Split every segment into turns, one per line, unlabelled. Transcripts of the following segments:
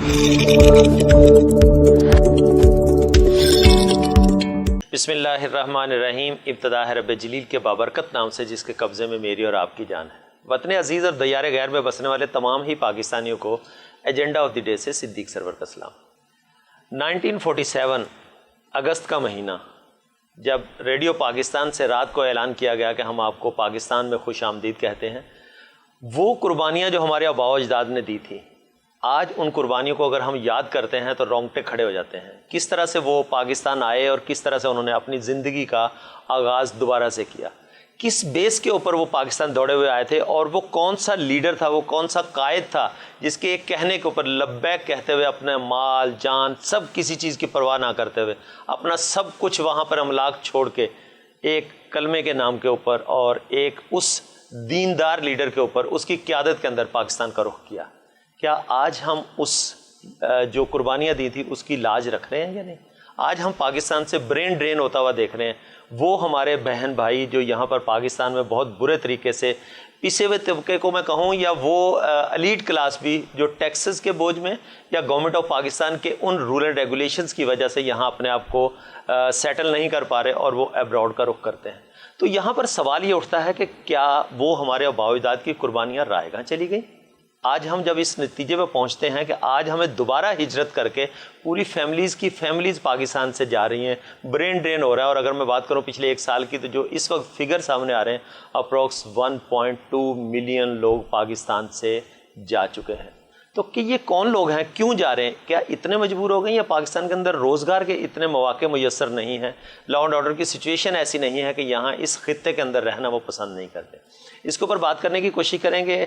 بسم اللہ الرحمن الرحیم. ابتدا ہے رب جلیل کے بابرکت نام سے جس کے قبضے میں میری اور آپ کی جان ہے. وطن عزیز اور دیار غیر میں بسنے والے تمام ہی پاکستانیوں کو ایجنڈا آف دی ڈے سے صدیق سرور کا سلام. 1947 اگست کا مہینہ جب ریڈیو پاکستان سے رات کو اعلان کیا گیا کہ ہم آپ کو پاکستان میں خوش آمدید کہتے ہیں، وہ قربانیاں جو ہمارے آباء و اجداد نے دی تھی، آج ان قربانیوں کو اگر ہم یاد کرتے ہیں تو رونگٹے کھڑے ہو جاتے ہیں. کس طرح سے وہ پاکستان آئے اور کس طرح سے انہوں نے اپنی زندگی کا آغاز دوبارہ سے کیا، کس بیس کے اوپر وہ پاکستان دوڑے ہوئے آئے تھے، اور وہ کون سا لیڈر تھا، وہ کون سا قائد تھا جس کے ایک کہنے کے اوپر لبیک کہتے ہوئے اپنے مال جان سب کسی چیز کی پرواہ نہ کرتے ہوئے اپنا سب کچھ وہاں پر املاک چھوڑ کے ایک کلمے کے نام کے اوپر اور ایک اس دیندار لیڈر کے اوپر اس کی قیادت کے اندر پاکستان کا رخ کیا. کیا آج ہم اس جو قربانیاں دی تھی اس کی لاج رکھ رہے ہیں یا نہیں؟ آج ہم پاکستان سے برین ڈرین ہوتا ہوا دیکھ رہے ہیں. وہ ہمارے بہن بھائی جو یہاں پر پاکستان میں بہت برے طریقے سے پسے ہوئے طبقے کو میں کہوں، یا وہ ایلیٹ کلاس بھی جو ٹیکسز کے بوجھ میں یا گورنمنٹ آف پاکستان کے ان رول اینڈ ریگولیشنز کی وجہ سے یہاں اپنے آپ کو سیٹل نہیں کر پا رہے اور وہ ایبراڈ کا رخ کرتے ہیں. تو یہاں پر سوال یہ اٹھتا ہے کہ کیا وہ ہمارے آباء و اجداد کی قربانیاں رائے گاہ چلی گئیں؟ آج ہم جب اس نتیجے پہ پہنچتے ہیں کہ آج ہمیں دوبارہ ہجرت کر کے پوری فیملیز پاکستان سے جا رہی ہیں، برین ڈرین ہو رہا ہے. اور اگر میں بات کروں پچھلے ایک سال کی، تو جو اس وقت فگر سامنے آ رہے ہیں، اپروکس 1.2 ملین لوگ پاکستان سے جا چکے ہیں. تو کہ یہ کون لوگ ہیں، کیوں جا رہے ہیں؟ کیا اتنے مجبور ہو گئے یا پاکستان کے اندر روزگار کے اتنے مواقع میسر نہیں ہیں، لا اینڈ آرڈر کی سچویشن ایسی نہیں ہے کہ یہاں اس خطے کے اندر رہنا وہ پسند نہیں کرتے؟ اس کے اوپر بات کرنے کی کوشش کریں گے.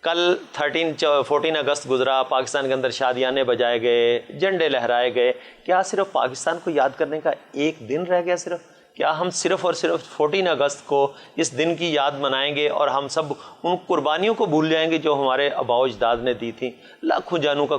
کل 14 اگست گزرا، پاکستان کے اندر شادیانے بجائے گئے، جھنڈے لہرائے گئے. کیا صرف پاکستان کو یاد کرنے کا ایک دن رہ گیا؟ کیا ہم صرف اور صرف 14 اگست کو اس دن کی یاد منائیں گے اور ہم سب ان قربانیوں کو بھول جائیں گے جو ہمارے آباء و اجداد نے دی تھیں، لاکھوں جانوں کا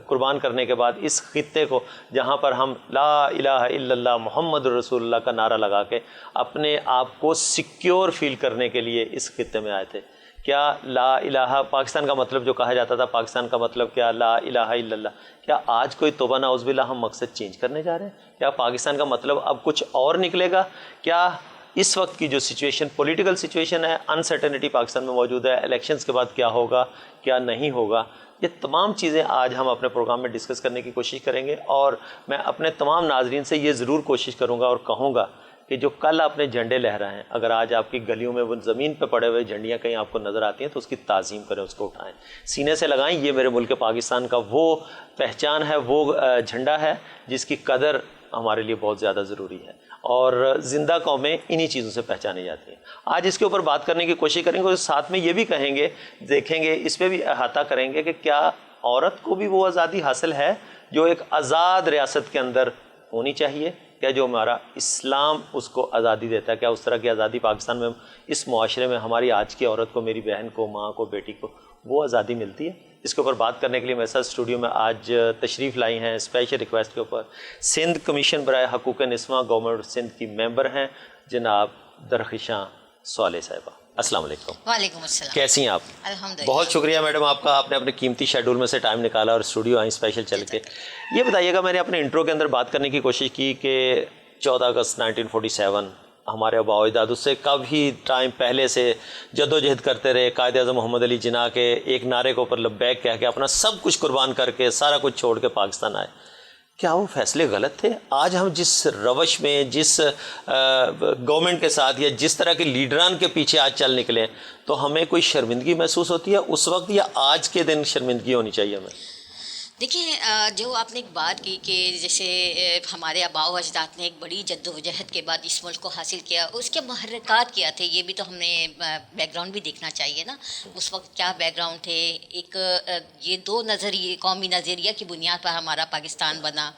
قربان کرنے کے بعد اس خطے کو، جہاں پر ہم لا الہ الا اللہ محمد رسول اللہ کا نعرہ لگا کے اپنے آپ کو سیکیور فیل کرنے کے لیے اس خطے میں آئے تھے؟ کیا لا الہ پاکستان کا مطلب جو کہا جاتا تھا، پاکستان کا مطلب کیا لا الہ الا اللہ، کیا آج کوئی توبہ نعوذ باللہ ہم مقصد چینج کرنے جا رہے ہیں؟ کیا پاکستان کا مطلب اب کچھ اور نکلے گا؟ کیا اس وقت کی جو سچویشن، پولیٹیکل سچویشن ہے، انسرٹنٹی پاکستان میں موجود ہے، الیکشنز کے بعد کیا ہوگا کیا نہیں ہوگا، یہ تمام چیزیں آج ہم اپنے پروگرام میں ڈسکس کرنے کی کوشش کریں گے. اور میں اپنے تمام ناظرین سے یہ ضرور کوشش کروں گا اور کہوں گا کہ جو کل آپ نے جھنڈے لہرائے ہیں، اگر آج آپ کی گلیوں میں وہ زمین پہ پڑے ہوئے جھنڈیاں کہیں آپ کو نظر آتی ہیں تو اس کی تعظیم کریں، اس کو اٹھائیں، سینے سے لگائیں. یہ میرے ملک پاکستان کا وہ پہچان ہے، وہ جھنڈا ہے جس کی قدر ہمارے لیے بہت زیادہ ضروری ہے، اور زندہ قومیں انہی چیزوں سے پہچانی جاتی ہیں. آج اس کے اوپر بات کرنے کی کوشش کریں گے اور ساتھ میں یہ بھی کہیں گے، دیکھیں گے، اس پہ بھی احاطہ کریں گے کہ کیا عورت کو بھی وہ آزادی حاصل ہے جو ایک آزاد ریاست کے اندر ہونی چاہیے؟ کیا جو ہمارا اسلام اس کو آزادی دیتا ہے، کیا اس طرح کی آزادی پاکستان میں اس معاشرے میں ہماری آج کی عورت کو، میری بہن کو، ماں کو، بیٹی کو وہ آزادی ملتی ہے؟ اس کے اوپر بات کرنے کے لیے میرے ساتھ اسٹوڈیو میں آج تشریف لائی ہیں اسپیشل ریکویسٹ کے اوپر سندھ کمیشن برائے حقوق نسواں گورنمنٹ سندھ کی ممبر ہیں جناب درخشاں صالح صاحبہ. السلام علیکم.
وعلیکم السلام.
کیسی ہیں آپ؟
الحمدللہ.
بہت شکریہ میڈم آپ کا، آپ نے اپنے قیمتی شیڈول میں سے ٹائم نکالا اور اسٹوڈیو آئیں اسپیشل چل کے. یہ بتائیے گا، میں نے اپنے انٹرو کے اندر بات کرنے کی کوشش کی کہ 14 اگست 1947 ہمارے آباء و اجداد اس سے کافی ٹائم پہلے سے جدوجہد کرتے رہے. قائد اعظم محمد علی جناح کے ایک نعرے کے اوپر لبیک کہہ کے اپنا سب کچھ قربان کر کے سارا کچھ چھوڑ کے پاکستان آئے. کیا وہ فیصلے غلط تھے؟ آج ہم جس روش میں، جس گورنمنٹ کے ساتھ یا جس طرح کے لیڈران کے پیچھے آج چل نکلے ہیں، تو ہمیں کوئی شرمندگی محسوس ہوتی ہے اس وقت، یا آج کے دن شرمندگی ہونی چاہیے ہمیں؟
دیکھیں، جو آپ نے ایک بات کی کہ جیسے ہمارے آباء و اجداد نے ایک بڑی جد و جہد کے بعد اس ملک کو حاصل کیا، اس کے محرکات کیا تھے، یہ بھی تو ہم نے بیک گراؤنڈ بھی دیکھنا چاہیے نا. اس وقت کیا بیک گراؤنڈ تھے؟ ایک یہ دو نظریے، قومی نظریہ کی بنیاد پر ہمارا پاکستان بنا.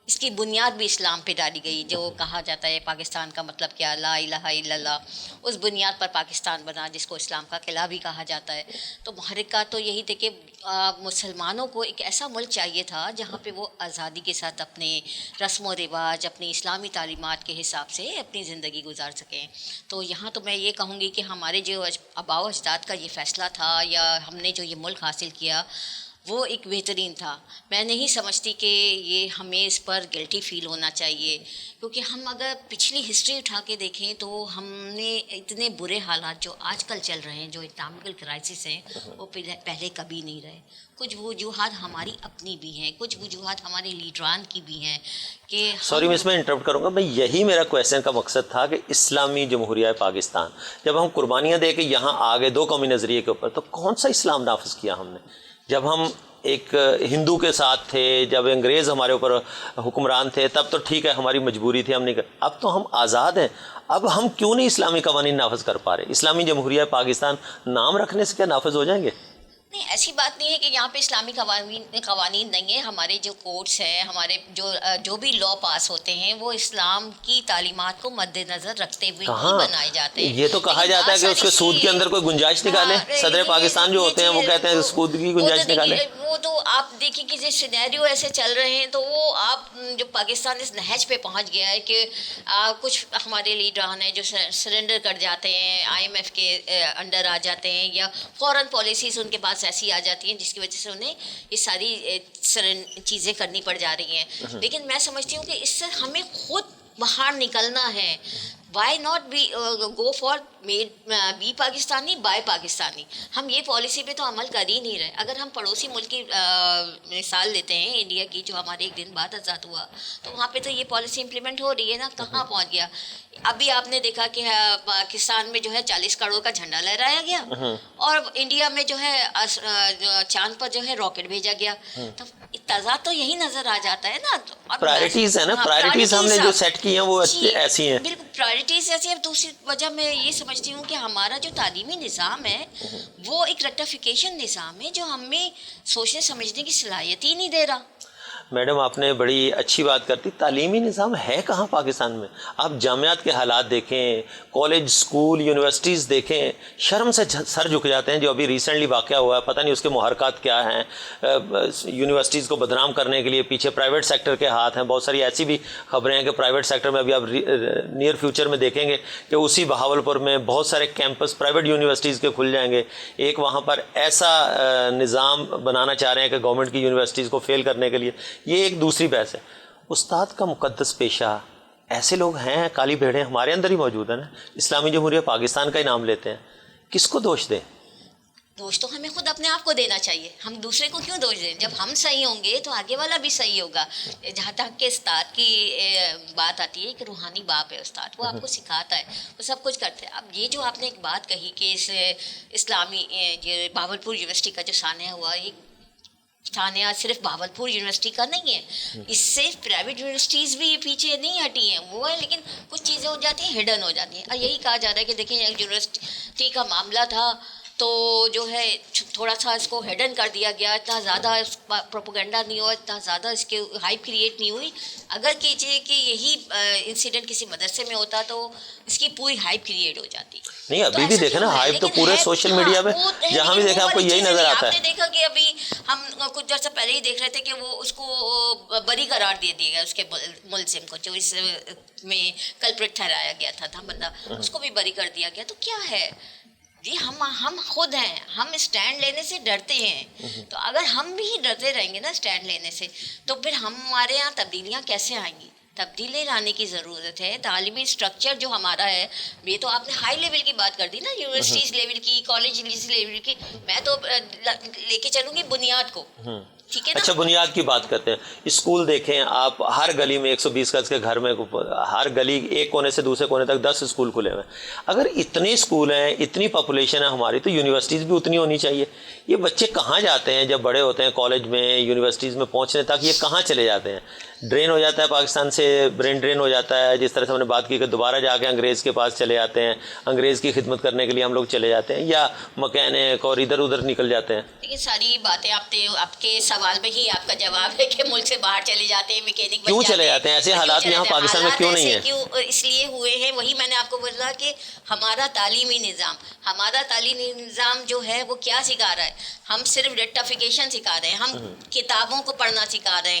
اس کی بنیاد بھی اسلام پہ ڈالی گئی، جو کہا جاتا ہے پاکستان کا مطلب کیا، لا الہ الا اللہ. اس بنیاد پر پاکستان بنا جس کو اسلام کا قلعہ بھی کہا جاتا ہے. تو محرکات تو یہی تھے کہ مسلمانوں کو ایک ایسا ملک چاہیے تھا جہاں پہ وہ آزادی کے ساتھ اپنے رسم و رواج، اپنی اسلامی تعلیمات کے حساب سے اپنی زندگی گزار سکیں. تو یہاں تو میں یہ کہوں گی کہ ہمارے جو آباء و اجداد کا یہ فیصلہ تھا، یا ہم نے جو یہ ملک حاصل کیا، وہ ایک بہترین تھا. میں نہیں سمجھتی کہ یہ ہمیں اس پر گلٹی فیل ہونا چاہیے, کیونکہ ہم اگر پچھلی ہسٹری اٹھا کے دیکھیں تو ہم نے اتنے برے حالات جو آج کل چل رہے ہیں, جو اکنامکل کرائسس ہیں, وہ پہلے کبھی نہیں رہے. کچھ وجوہات ہماری اپنی بھی ہیں, کچھ وجوہات ہمارے لیڈران کی بھی ہیں کہ
سوری میں اس میں انٹرپٹ کروں گا. بھائی یہی میرا کویشچن کا مقصد تھا کہ اسلامی جمہوریہ پاکستان جب ہم قربانیاں دے کے یہاں آگے دو قومی نظریے کے اوپر, تو کون سا اسلام نافذ کیا ہم نے؟ جب ہم ایک ہندو کے ساتھ تھے, جب انگریز ہمارے اوپر حکمران تھے, تب تو ٹھیک ہے ہماری مجبوری تھی, ہم نہیں کر. اب تو ہم آزاد ہیں, اب ہم کیوں نہیں اسلامی قوانین نافذ کر پا رہے؟ اسلامی جمہوریہ پاکستان نام رکھنے سے کیا نافذ ہو جائیں گے؟
نہیں, ایسی بات نہیں ہے کہ یہاں پہ اسلامی قوانین نہیں ہیں. ہمارے جو کورٹس ہیں, ہمارے جو بھی لا پاس ہوتے ہیں, وہ اسلام کی تعلیمات کو مد نظر رکھتے ہوئے ہی بنائے جاتے ہیں.
یہ تو کہا جاتا ہے کہ اس کے سود کے اندر کوئی گنجائش نکالے. صدر پاکستان جو ہوتے ہیں وہ کہتے ہیں سود کی گنجائش نکالے.
وہ تو آپ دیکھیں کہ جو سینیریو ایسے چل رہے ہیں, تو وہ آپ جو پاکستان اس نہج پہ پہنچ گیا ہے کہ کچھ ہمارے لیڈران ہیں جو سرنڈر کر جاتے ہیں, IMF کے انڈر آ جاتے ہیں, یا فورن پالیسیز ان کے پاس ایسی آ جاتی ہیں جس کی وجہ سے انہیں یہ ساری چیزیں کرنی پڑ جا رہی ہیں. لیکن میں سمجھتی ہوں کہ اس سے ہمیں خود باہر نکلنا ہے. Why not be go for be Pakistani buy Pakistani. ہم یہ پالیسی پہ تو عمل کر ہی نہیں رہے. اگر ہم پڑوسی ملک کی مثال لیتے ہیں, انڈیا کی, جو ہمارے ایک دن بعد آزاد ہوا, تو وہاں پہ تو یہ پالیسی امپلیمنٹ ہو رہی ہے نا. کہاں پہنچ گیا؟ ابھی آپ نے دیکھا کہ پاکستان میں جو ہے 40 کروڑ کا جھنڈا لہرایا گیا, اور انڈیا میں جو ہے چاند پر جو ہے راکٹ بھیجا گیا. تو تضاد تو یہی نظر آ جاتا ہے نا.
پرائرٹیز ہے نا, پرائرٹیز ہم نے جو سیٹ کی ہیں وہ ایسی ہیں.
بالکل پرائرٹیز ایسی ہے. دوسری وجہ میں یہ سمجھتی ہوں کہ ہمارا جو تعلیمی نظام ہے وہ ایک ریکٹیفیکیشن نظام ہے, جو ہمیں سوچنے سمجھنے کی صلاحیت ہی نہیں دے رہا.
میڈم آپ نے بڑی اچھی بات کرتی. تعلیمی نظام ہے کہاں پاکستان میں؟ آپ جامعات کے حالات دیکھیں, کالج, اسکول, یونیورسٹیز دیکھیں, شرم سے سر جھک جاتے ہیں. جو ابھی ریسنٹلی واقعہ ہوا ہے, پتہ نہیں اس کے محرکات کیا ہیں. یونیورسٹیز کو بدنام کرنے کے لیے پیچھے پرائیویٹ سیکٹر کے ہاتھ ہیں. بہت ساری ایسی بھی خبریں ہیں کہ پرائیویٹ سیکٹر میں ابھی آپ نیئر فیوچر میں دیکھیں گے کہ اسی بہاولپور میں بہت سارے کیمپس پرائیویٹ یونیورسٹیز کے کھل جائیں گے. ایک وہاں پر ایسا نظام بنانا چاہ رہے ہیں کہ گورنمنٹ کی یونیورسٹیز کو فیل کرنے کے لیے. یہ ایک دوسری بحث ہے. استاد کا مقدس پیشہ, ایسے لوگ ہیں, کالی بھیڑیں ہمارے اندر ہی موجود ہیں نا. اسلامی جمہوریہ پاکستان کا ہی نام لیتے ہیں. کس کو دوش دیں؟
دوش تو ہمیں خود اپنے آپ کو دینا چاہیے. ہم دوسرے کو کیوں دوش دیں؟ جب ہم صحیح ہوں گے تو آگے والا بھی صحیح ہوگا. جہاں تک کہ استاد کی بات آتی ہے کہ روحانی باپ ہے استاد, وہ آپ کو سکھاتا ہے, وہ سب کچھ کرتے ہیں. اب یہ جو آپ نے ایک بات کہی کہ اس اسلامی بہاولپور یونیورسٹی کا جو سانحہ ہوا, یہ سانحہ صرف بہاولپور یونیورسٹی کا نہیں ہے. اس سے پرائیویٹ یونیورسٹیز بھی پیچھے نہیں ہٹی ہیں, وہ ہے, لیکن کچھ چیزیں ہو جاتی ہیں ہڈن ہو جاتی ہیں. اور یہی کہا جا رہا ہے کہ دیکھیں یونیورسٹی کا معاملہ تھا تو جو ہے تھوڑا سا اس کو ہڈن کر دیا گیا, اتنا زیادہ پروپیگنڈا نہیں ہوا, اتنا زیادہ اس کے ہائپ کریٹ نہیں ہوئی. اگر کیجیے کہ یہی انسیڈنٹ کسی مدرسے میں ہوتا تو اس کی پوری ہائپ کریٹ ہو جاتی.
نہیں ابھی بھی دیکھیں نا, ہائپ تو پورے سوشل میڈیا پہ جہاں بھی دیکھا آپ کو یہی نظر آتا ہے.
آپ نے دیکھا کہ ابھی ہم کچھ عرصہ پہلے ہی دیکھ رہے تھے کہ وہ اس کو بری قرار دے دیا گیا, اس کے ملزم کو جو اس میں کلپریٹ ٹھہرایا گیا تھا بندہ, اس کو بھی بری کر دیا گیا. تو کیا ہے جی, ہم خود ہیں, ہم اسٹینڈ لینے سے ڈرتے ہیں. تو اگر ہم بھی ڈرتے رہیں گے نا اسٹینڈ لینے سے, تو پھر ہمارے یہاں تبدیلیاں کیسے آئیں گی؟ تبدیلی لانے کی ضرورت ہے. تعلیمی اسٹرکچر جو ہمارا ہے, یہ تو آپ نے ہائی لیول کی بات کر دی نا, یونیورسٹیز لیول کی, کالج لیول کی. میں تو لے کے چلوں گی بنیاد کو.
اچھا بنیاد کی بات کرتے ہیں. اسکول دیکھیں آپ, ہر گلی میں 120 گز کے گھر میں, ہر گلی ایک کونے سے دوسرے کونے تک 10 اسکول کھلے ہوئے ہیں. اگر اتنے اسکول ہیں, اتنی پاپولیشن ہے ہماری, تو یونیورسٹیز بھی اتنی ہونی چاہیے. یہ بچے کہاں جاتے ہیں جب بڑے ہوتے ہیں, کالج میں, یونیورسٹیز میں پہنچنے تک یہ کہاں چلے جاتے ہیں؟ ڈرین ہو جاتا ہے پاکستان سے, برین ڈرین ہو جاتا ہے. جس طرح سے ہم نے بات کی کہ دوبارہ جا کے انگریز کے پاس چلے جاتے ہیں, انگریز کی خدمت کرنے کے لیے ہم لوگ چلے جاتے ہیں, یا مکینک اور ادھر ادھر نکل جاتے ہیں.
لیکن ساری باتیں آپ کے سوال میں ہی آپ کا جواب ہے کہ ملک سے باہر چلے جاتے ہیں, میکینک
کیوں چلے جاتے ہیں؟ ایسے حالات یہاں پاکستان میں کیوں نہیں ہیں؟
اس لیے ہوئے ہیں, وہی میں نے آپ کو بولا کہ ہمارا تعلیمی نظام جو ہے وہ کیا سکھا رہا ہے. ہم صرف ریکٹیفیکیشن سکھا رہے ہیں, ہم کتابوں کو پڑھنا سکھا رہے ہیں,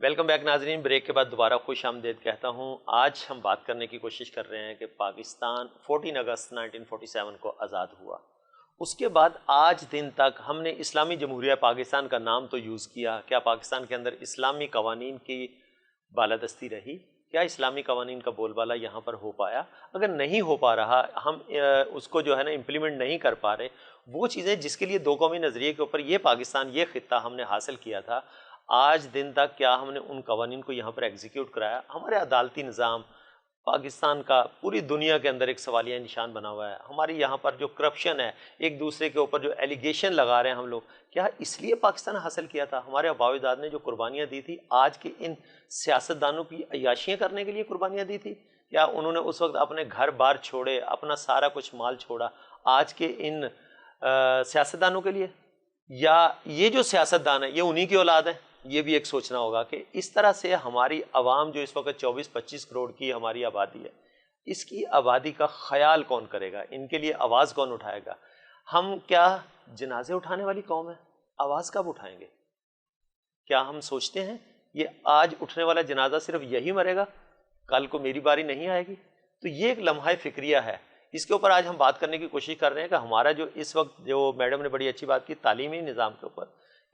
ویلکم بیک ناظرین، بریک کے بعد دوبارہ خوش آمدید کہتا ہوں۔ آج ہم بات کرنے کی کوشش کر رہے ہیں کہ پاکستان 14 اگست 1947 کو آزاد ہوا، اس کے بعد آج دن تک ہم نے اسلامی جمہوریہ پاکستان کا نام تو یوز کیا، کیا پاکستان کے اندر اسلامی قوانین کی بالادستی رہی؟ کیا اسلامی قوانین کا بول بالا یہاں پر ہو پایا؟ اگر نہیں ہو پا رہا، ہم اس کو جو ہے نا امپلیمنٹ نہیں کر پا رہے، وہ چیزیں جس کے لیے دو قومی نظریے کے اوپر یہ پاکستان، یہ خطہ ہم نے حاصل کیا تھا، آج دن تک کیا ہم نے ان قوانین کو یہاں پر ایگزیکیوٹ کرایا؟ ہمارے عدالتی نظام پاکستان کا پوری دنیا کے اندر ایک سوالیہ نشان بنا ہوا ہے۔ ہماری یہاں پر جو کرپشن ہے، ایک دوسرے کے اوپر جو ایلیگیشن لگا رہے ہیں ہم لوگ، کیا اس لیے پاکستان حاصل کیا تھا؟ ہمارے آباء و اجداد نے جو قربانیاں دی تھی، آج کے ان سیاستدانوں کی عیاشیاں کرنے کے لیے قربانیاں دی تھی؟ یا انہوں نے اس وقت اپنے گھر بار چھوڑے، اپنا سارا کچھ مال چھوڑا آج کے ان سیاستدانوں کے لیے؟ یا یہ جو سیاستدان ہیں یہ انہی کی اولاد ہیں؟ یہ بھی ایک سوچنا ہوگا کہ اس طرح سے ہماری عوام جو اس وقت 24-25 کروڑ کی ہماری آبادی ہے، اس کی آبادی کا خیال کون کرے گا؟ ان کے لیے آواز کون اٹھائے گا؟ ہم کیا جنازے اٹھانے والی قوم ہے؟ آواز کب اٹھائیں گے؟ کیا ہم سوچتے ہیں یہ آج اٹھنے والا جنازہ صرف یہی مرے گا، کل کو میری باری نہیں آئے گی؟ تو یہ ایک لمحہ فکریہ ہے، اس کے اوپر آج ہم بات کرنے کی کوشش کر رہے ہیں کہ ہمارا جو اس وقت، جو میڈم نے بڑی اچھی بات کی تعلیمی نظام کے اوپر،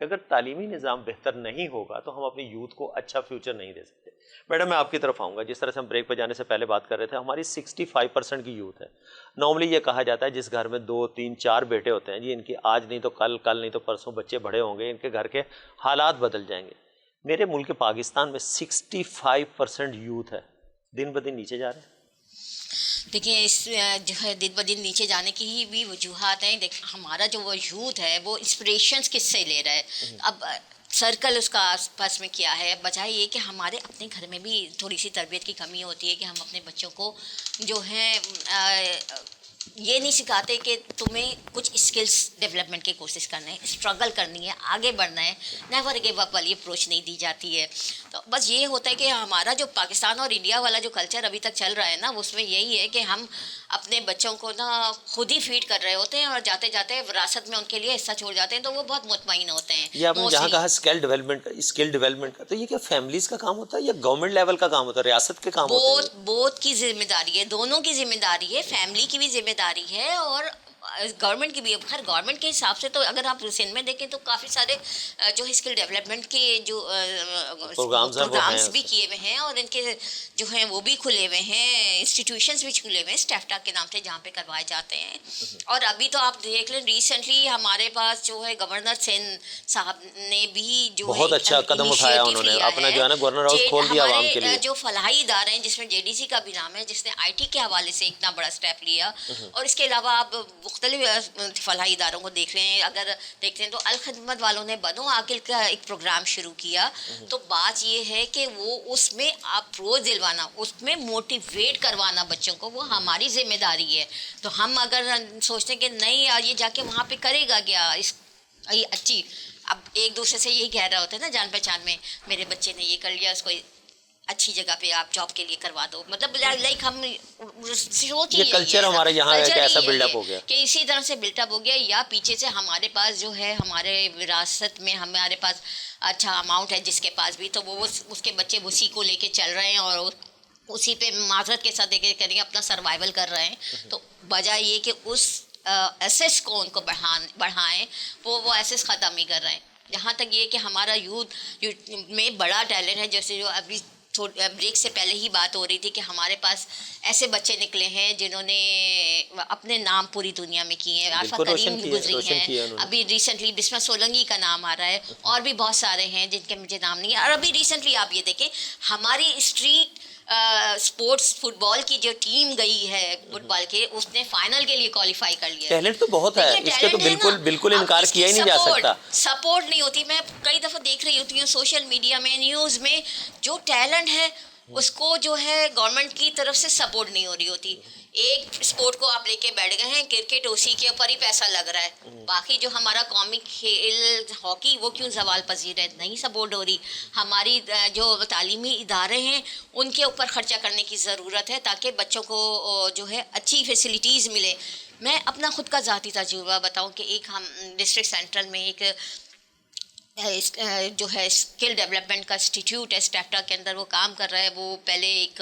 کہ اگر تعلیمی نظام بہتر نہیں ہوگا تو ہم اپنی یوتھ کو اچھا فیوچر نہیں دے سکتے۔ میڈم میں آپ کی طرف آؤں گا، جس طرح سے ہم بریک پہ جانے سے پہلے بات کر رہے تھے، ہماری 65% کی یوتھ ہے۔ نارملی یہ کہا جاتا ہے جس گھر میں 2 3 4 بیٹے ہوتے ہیں، جی ان کی آج نہیں تو کل، کل نہیں تو پرسوں بچے بڑے ہوں گے، ان کے گھر کے حالات بدل جائیں گے۔ میرے ملک پاکستان میں 65% یوتھ ہے، دن بدن نیچے جا رہے ہیں۔
دیکھیں، اس جو ہے دن بدن نیچے جانے کی ہی بھی وجوہات ہیں۔ دیکھیں ہمارا جو وہ یوتھ ہے وہ انسپریشنس کس سے لے رہا ہے؟ اب سرکل اس کا آس پاس میں کیا ہے، بجائے یہ کہ ہمارے اپنے گھر میں بھی تھوڑی سی تربیت کی کمی ہوتی ہے کہ ہم اپنے بچوں کو جو ہے یہ نہیں سکھاتے کہ تمہیں کچھ اسکلس ڈیولپمنٹ کی کوشش کرنا ہے، اسٹرگل کرنی ہے، آگے بڑھنا ہے، نیور گیو اپ والی اپروچ نہیں دی جاتی ہے۔ تو بس یہ ہوتا ہے کہ ہمارا جو پاکستان اور انڈیا والا جو کلچر ابھی تک چل رہا ہے نا، اس میں یہی ہے کہ ہم اپنے بچوں کو نا خود ہی فیڈ کر رہے ہوتے ہیں اور جاتے جاتے وراثت میں ان کے لیے حصہ چھوڑ جاتے ہیں، تو وہ بہت مطمئن ہوتے ہیں۔
یہ آپ نے جہاں کہا اسکل ڈیولپمنٹ کا، تو یہ کیا فیملیز کا کام ہوتا ہے یا گورنمنٹ لیول کا کام ہوتا ہے، ریاست کے کام ہوتے ہیں؟
بوتھ کی ذمہ داری ہے، دونوں کی ذمہ داری ہے، فیملی کی بھی ذمہ داری ہے اور گورنمنٹ کی بھی۔ خیر گورنمنٹ کے حساب سے تو اگر آپ سندھ میں دیکھیں تو کافی سارے جو اسکل ڈیولپمنٹ کے جو پروگرامز بھی کیے ہوئے ہیں اور ان کے جو ہیں وہ بھی کھلے ہوئے ہیں، انسٹیٹیوشنز بھی کھلے ہوئے ہیں اسٹیفٹا کے نام سے، جہاں پہ کروائے جاتے ہیں۔ اور ابھی تو آپ دیکھ لیں ریسنٹلی ہمارے پاس جو ہے گورنر سندھ صاحب نے بھی جو
بہت اچھا قدم اٹھایا، انہوں نے اپنا جو ہے نا گورنر ہاؤس کھول دیا عوام کے لیے۔
جو فلاحی ادارے ہیں جس میں JDC کا بھی نام ہے، جس نے IT کے حوالے سے اتنا بڑا اسٹیپ لیا، اور اس کے علاوہ آپ مختلف فلاحی اداروں کو دیکھ رہے ہیں۔ اگر دیکھتے ہیں تو الخدمت والوں نے بنو عاقل کا ایک پروگرام شروع کیا، تو بات یہ ہے کہ وہ اس میں آپ روز دلوانا، اس میں موٹیویٹ کروانا بچوں کو، وہ ہماری ذمہ داری ہے۔ تو ہم اگر سوچتے ہیں کہ نہیں یار یہ جا کے وہاں پہ کرے گا کیا، اچھی اب ایک دوسرے سے یہی کہہ رہا ہوتا ہے نا جان پہچان میں، میرے بچے نے یہ کر لیا، اس کو اچھی جگہ پہ آپ جاب کے لیے کروا دو، مطلب لائک ہم سوچ
یہ کلچر ہمارے یہاں ہے کہ ایسا بلڈ اپ ہو گیا
کہ اسی طرح سے بلٹ اپ ہو گیا، یا پیچھے سے ہمارے پاس جو ہے ہمارے وراثت میں ہمارے پاس اچھا اماؤنٹ ہے جس کے پاس بھی، تو وہ اس کے بچے اسی کو لے کے چل رہے ہیں اور اسی پہ معذرت کے ساتھ کریں اپنا سروائیول کر رہے ہیں۔ تو بجائے یہ کہ اس ایسیس کو ان کو بڑھائیں، وہ ایسیس ختم ہی کر رہے ہیں۔ جہاں تک یہ کہ ہمارا یوتھ میں بڑا ٹیلنٹ ہے، جیسے جو ابھی بریک سے پہلے ہی بات ہو رہی تھی کہ ہمارے پاس ایسے بچے نکلے ہیں جنہوں نے اپنے نام پوری دنیا میں کیے ہیں، عارفہ کریم گزری ہیں، ابھی ریسنٹلی بسمہ سولنگی کا نام آ رہا ہے، اور بھی بہت سارے ہیں جن کے مجھے نام نہیں ہے۔ اور ابھی ریسنٹلی آپ یہ دیکھیں ہماری اسٹریٹ اسپورٹس فٹ بال کی جو ٹیم گئی ہے فٹ بال کے، اس نے فائنل کے لیے کوالیفائی کر لیا۔
ٹیلنٹ تو بہت ہے، اس کے تو بالکل انکار کیا ہی نہیں جا سکتا۔
سپورٹ نہیں ہوتی، میں کئی دفعہ دیکھ رہی ہوتی ہوں سوشل میڈیا میں، نیوز میں، جو ٹیلنٹ ہے اس کو جو ہے گورنمنٹ کی طرف سے سپورٹ نہیں ہو رہی ہوتی۔ ایک اسپورٹ کو آپ لے کے بیٹھ گئے ہیں کرکٹ، اسی کے اوپر ہی پیسہ لگ رہا ہے، باقی جو ہمارا قومی کھیل ہاکی وہ کیوں زوال پذیر ہے، نہیں سپورٹ ہو رہی۔ ہماری جو تعلیمی ادارے ہیں ان کے اوپر خرچہ کرنے کی ضرورت ہے تاکہ بچوں کو جو ہے اچھی فیسلٹیز ملے۔ میں اپنا خود کا ذاتی تجربہ بتاؤں کہ ایک ہم ڈسٹرکٹ سینٹرل میں ایک جو ہے اسکل ڈیولپمنٹ کا انسٹیٹیوٹ ہے اسٹیپٹا کے اندر، وہ کام کر رہا ہے. وہ پہلے ایک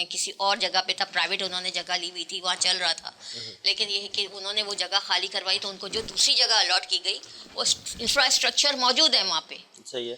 کسی اور جگہ پہ تھا، پرائیویٹ انہوں نے جگہ لی ہوئی تھی، وہاں چل رہا تھا. لیکن یہ ہے کہ انہوں نے وہ جگہ خالی کروائی تو ان کو جو دوسری جگہ الاٹ کی گئی وہ انفراسٹرکچر موجود ہے وہاں پہ.
صحیح ہے.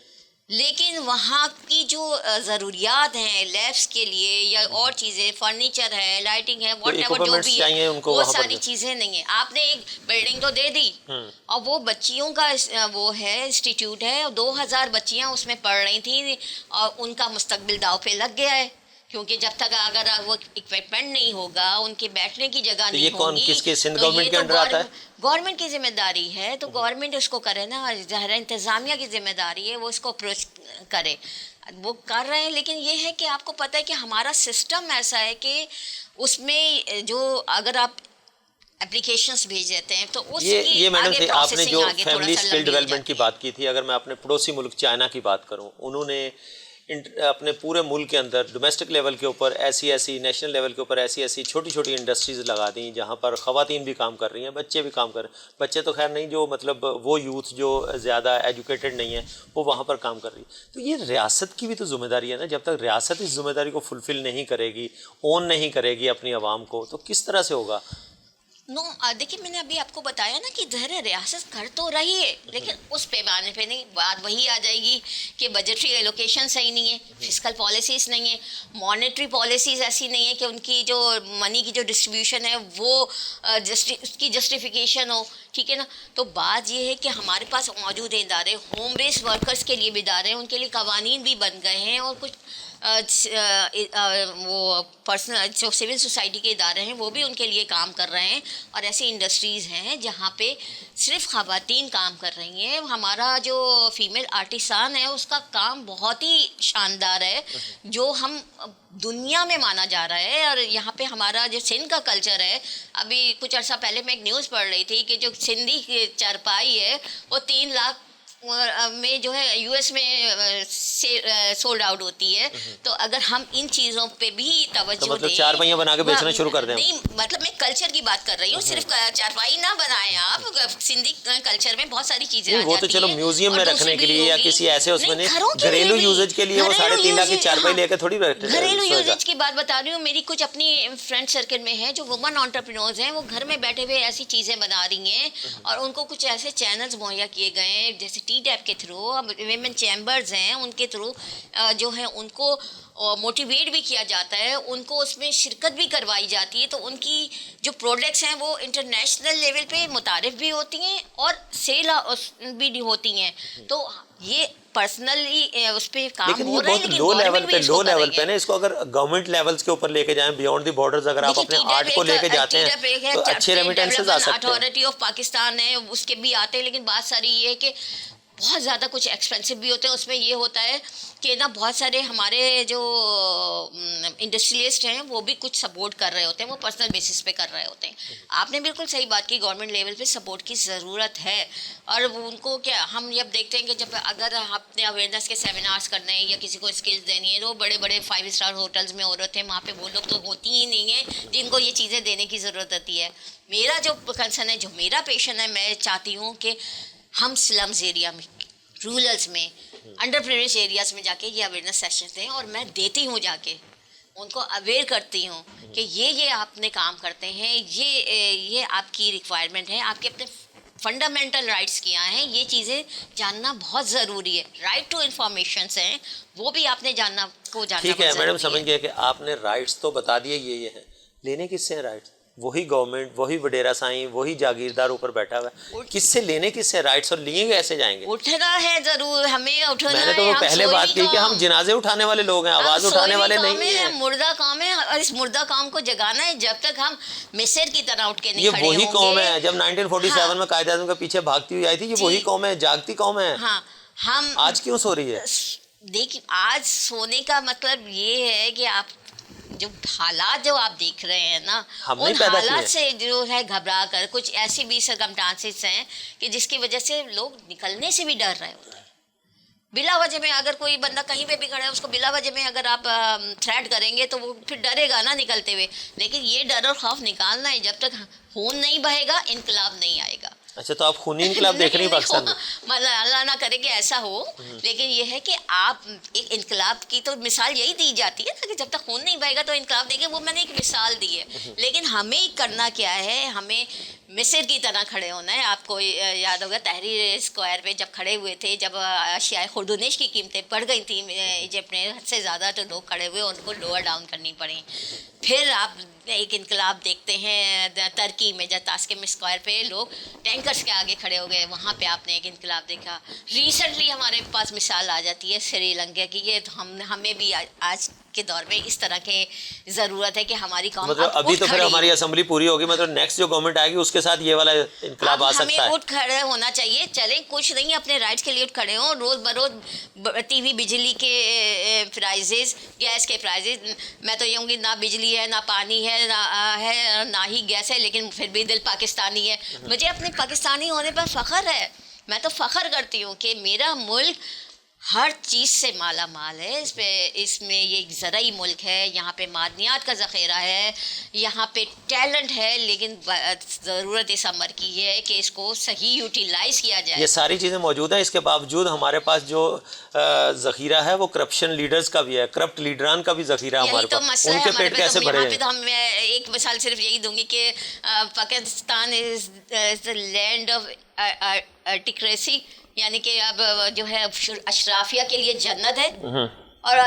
لیکن وہاں کی جو ضروریات ہیں لیبس کے لیے یا اور چیزیں، فرنیچر ہے، لائٹنگ ہے، واٹ ایور جو بھی ہے، وہ ساری چیزیں نہیں ہیں. آپ نے ایک بلڈنگ تو دے دی اور وہ بچیوں کا وہ ہے انسٹیٹیوٹ ہے، 2000 بچیاں اس میں پڑھ رہی تھیں اور ان کا مستقبل داؤ پہ لگ گیا ہے. کیونکہ جب تک اگر وہ اکوپمنٹ نہیں ہوگا، ان کے بیٹھنے کی جگہ نہیں ہوگی،
کس کے سندھ گورنمنٹ کے انڈر آتا ہے؟
گورنمنٹ کی ذمہ داری ہے. تو گورنمنٹ اس کو کرے نا، ظاہر انتظامیہ کی ذمہ داری ہے وہ اس کو اپروچ کرے. وہ کر رہے ہیں، لیکن یہ ہے کہ آپ کو پتہ ہے کہ ہمارا سسٹم ایسا ہے کہ اس میں جو اگر آپ اپلیکیشنس بھیج دیتے ہیں تو اس کی
یہ میڈم
آگے
آپ نے جو
پروسیسنگ
فیملی
تھوڑا سا
اسکل
لمبی ہو
ڈیولپمنٹ کی
جاتی ہے.
بات کی تھی، اگر میں اپنے پڑوسی ملک چائنا کی بات کروں، انہوں نے اپنے پورے ملک کے اندر ڈومیسٹک لیول کے اوپر ایسی نیشنل لیول کے اوپر ایسی چھوٹی چھوٹی انڈسٹریز لگا دیں جہاں پر خواتین بھی کام کر رہی ہیں، بچے بھی کام کر رہے ہیں. بچے تو خیر نہیں، جو مطلب وہ یوتھ جو زیادہ ایجوکیٹڈ نہیں ہے وہ وہاں پر کام کر رہی ہے. تو یہ ریاست کی بھی تو ذمہ داری ہے نا. جب تک ریاست اس ذمہ داری کو فلفل نہیں کرے گی، اون نہیں کرے گی اپنی عوام کو، تو کس طرح سے ہوگا؟
دیکھیے میں نے ابھی آپ کو بتایا نا کہ ظاہر ریاست کر تو رہی ہے لیکن اس پیمانے پہ نہیں. بات وہی آ جائے گی کہ بجٹری ایلوکیشن صحیح نہیں ہے، فسکل پالیسیز نہیں ہے، مانیٹری پالیسیز ایسی نہیں ہے کہ ان کی جو منی کی جو ڈسٹریبیوشن ہے وہ اس کی جسٹیفیکیشن ہو. ٹھیک ہے نا. تو بات یہ ہے کہ ہمارے پاس موجود ادارے ہوم بیس ورکرز کے لیے بھی ادارے ہیں، ان کے لیے قوانین بھی بن گئے ہیں، اور کچھ وہ پرسنل جو سول سوسائٹی کے ادارے ہیں وہ بھی ان کے لیے کام کر رہے ہیں. اور ایسی انڈسٹریز ہیں جہاں پہ صرف خواتین کام کر رہی ہیں. ہمارا جو فیمیل آرٹسان ہے اس کا کام بہت ہی شاندار ہے، جو ہم دنیا میں مانا جا رہا ہے. اور یہاں پہ ہمارا جو سندھ کا کلچر ہے، ابھی کچھ عرصہ پہلے میں ایک نیوز پڑھ رہی تھی کہ جو سندھی چارپائی ہے وہ 3 لاکھ میں جو ہے یو ایس میں سولڈ آؤٹ ہوتی ہے. تو اگر ہم ان چیزوں پہ بھی توجہ
مطلب
دیں،
4 پہیہ بنا کے بیچنا شروع کر دیں.
نہیں مطلب میں کلچر کی بات کر رہی ہوں، صرف چارپائی نہ بنائیں آپ. سندھی کلچر میں بہت ساری چیزیں آ جاتی ہیں.
وہ تو چلو میوزیم میں رکھنے کے لیے یا کسی ایسے اس میں نہیں، گھریلو یوزج کے لیے وہ 3.5 لاکھ کی چارپائی لے کے تھوڑی رکھتے ہیں.
گھریلو یوزج کی بات بتا رہی ہوں. میری کچھ اپنی فرینڈ سرکل میں ہے جو وومن انٹرپرینورز ہیں، وہ گھر میں بیٹھے ہوئے ایسی چیزیں بنا رہی ہیں اور ان کو کچھ ایسے چینلز مہیا کیے گئے ہیں جیسے ٹی ٹیپ کے تھرو، ویمن چیمبرز ہیں ان کے تھرو جو ہے ان کو موٹیویٹ بھی کیا جاتا ہے، ان کو اس میں شرکت بھی کروائی جاتی ہے. تو ان کی جو پروڈکٹس ہیں وہ انٹرنیشنل لیول پہ متعارف بھی ہوتی ہیں اور سیل بھی ہوتی ہیں. تو یہ پرسنلی اس پہ کام ہو رہا ہے، لیکن
لو
گورنمنٹ بھی
لیول پہ نا اس کو اگر گورنمنٹ لیولز کے اوپر لے کے جائیں، بیونڈ دی بارڈرز اگر آپ اپنے آرٹ کو لے کے جاتے ہیں تو اچھے ریمیٹنسز آ سکتے ہیں.
اتھارٹی آف پاکستان ہے اس کے بھی آتے ہیں، لیکن بات ساری یہ ہے کہ بہت زیادہ کچھ ایکسپینسو بھی ہوتے ہیں. اس میں یہ ہوتا ہے کہ نا بہت سارے ہمارے جو انڈسٹریلسٹ ہیں وہ بھی کچھ سپورٹ کر رہے ہوتے ہیں، وہ پرسنل بیسس پہ کر رہے ہوتے ہیں. آپ نے بالکل صحیح بات کی، گورنمنٹ لیول پہ سپورٹ کی ضرورت ہے. اور ان کو کیا ہم جب دیکھتے ہیں کہ جب اگر آپ نے اویئرنیس کے سیمینارز کرنے ہیں یا کسی کو اسکلز دینی ہے تو بڑے بڑے 5 اسٹار ہوٹلز میں عورتیں وہاں پہ وہ لوگ تو ہوتی ہی نہیں ہیں جن کو یہ چیزیں دینے کی ضرورت ہوتی ہے. میرا جو کنسرن ہے، جو میرا پیشن ہے، میں چاہتی ہوں کہ ہم سلمز ایریا میں، رورلز میں، انڈر پریولیجڈ ایریاز میں جا کے یہ اویئرنیس سیشنز دیں. اور میں دیتی ہوں، جا کے ان کو اویئر کرتی ہوں کہ یہ آپ نے کام کرتے ہیں، یہ آپ کی ریکوائرمنٹ ہے، آپ کے اپنے فنڈامنٹل رائٹس کیا ہیں، یہ چیزیں جاننا بہت ضروری ہے. رائٹ ٹو انفارمیشنس ہیں وہ بھی آپ نے جاننا ضروری ہے.
ٹھیک ہے میڈم، سمجھ گئے کہ آپ نے رائٹس تو بتا دیے یہ ہیں، لینے کس سے ہیں رائٹس؟ وہی گورنمنٹ، وہی وڈیرا سائیں، وہی جاگیردار اوپر بیٹھا ہوا ہے. کس سے لینے، کس سے رائٹس، اور لیے کیسے جائیں گے؟
اٹھنا ہے ضرور، ہمیں اٹھنا ہے.
میں نے تو وہ پہلے بات کی کہ ہم جنازے اٹھانے والے لوگ ہیں، آواز اٹھانے والے نہیں ہیں.
مردہ کام ہے اور اس مردہ کام کو جگانا ہے جب تک ہم مصر کی طرح اٹھ کے نہیں کھڑے ہوں گے.
یہ وہی قوم ہے جب 1947 میں قائد اعظم کے پیچھے بھاگتی ہوئی آئی تھی. یہ وہی قوم ہے، جاگتی قوم ہے.
ہاں، ہم
آج کیوں سو رہی ہے؟
دیکھیے آج سونے کا مطلب یہ ہے کہ آپ جو حالات جو آپ دیکھ رہے ہیں نا، ان حالات سے جو ہے گھبرا کر کچھ ایسی بھی سرکمسٹانسز ہیں کہ جس کی وجہ سے لوگ نکلنے سے بھی ڈر رہے ہوتے ہیں. بلا وجہ میں اگر کوئی بندہ کہیں پہ بھی کھڑا ہے اس کو بلا وجہ میں اگر آپ تھریٹ کریں گے تو وہ پھر ڈرے گا نا نکلتے ہوئے. لیکن یہ ڈر اور خوف نکالنا ہے. جب تک خون نہیں بہے گا انقلاب نہیں آئے گا.
اچھا تو آپ خونی انقلاب دیکھ رہی ہیں پاکستان میں؟
اللہ نہ کرے کہ ایسا ہو، لیکن یہ ہے کہ آپ ایک انقلاب کی تو مثال یہی دی جاتی ہے نا کہ جب تک خون نہیں بہے گا تو انقلاب دیکھیں. وہ میں نے ایک مثال دی ہے. لیکن ہمیں کرنا کیا ہے، ہمیں مصر کی طرح کھڑے ہونا ہے. آپ کو یاد ہوگا تحریر اسکوائر پہ جب کھڑے ہوئے تھے، جب اشیاء خردونش کی قیمتیں بڑھ گئی تھیں ایجپٹ میں حد سے زیادہ، تو لوگ کھڑے ہوئے ان کو لوور ڈاؤن کرنی پڑی. پھر آپ ایک انقلاب دیکھتے ہیں ترکی میں، جب تاسکم اسکوائر پہ لوگ ٹینکرز کے آگے کھڑے ہو گئے، وہاں پہ آپ نے ایک انقلاب دیکھا. ریسنٹلی ہمارے پاس مثال آ جاتی ہے سری لنکا کی. یہ ہمیں بھی آج کے دور میں اس طرح کے ضرورت ہے کہ ہماری قوم
مطلب ابھی تو پھر ہماری اسمبلی پوری ہوگی، مطلب نیکسٹ جو گورنمنٹ آئے گی اس کے ساتھ یہ والا انقلاب آ سکتا ہے.
ہمیں اٹھ کھڑے ہونا چاہیے. چلیں کچھ نہیں، اپنے رائٹس کے لیے اٹھ کھڑے ہوں. روز بروز ٹی وی بجلی کے پرائزز، گیس کے پرائزز، میں تو یہ ہوں گی نہ بجلی ہے نہ پانی ہے نہ ہی گیس ہے، لیکن پھر بھی دل پاکستانی ہے. مجھے اپنے پاکستانی ہونے پر فخر ہے. میں تو فخر کرتی ہوں کہ میرا ملک ہر چیز سے مالا مال ہے. اس میں یہ ایک زرعی ملک ہے، یہاں پہ معدنیات کا ذخیرہ ہے، یہاں پہ ٹیلنٹ ہے، لیکن ضرورت اس امر کی ہے کہ اس کو صحیح یوٹیلائز کیا جائے.
یہ ساری چیزیں موجود ہیں، اس کے باوجود ہمارے پاس جو ذخیرہ ہے وہ کرپشن لیڈرز کا بھی ہے، کرپٹ لیڈران کا بھی ذخیرہ ہے ہمارے پاس. ان کے پیٹ کیسے بھرے
یہاں پہ تو ہم ایک مثال صرف یہی دوں گی کہ پاکستان از دا لینڈ آف ارٹیکریسی، یعنی کہ اب جو ہے اشرافیہ کے لیے جنت ہے اور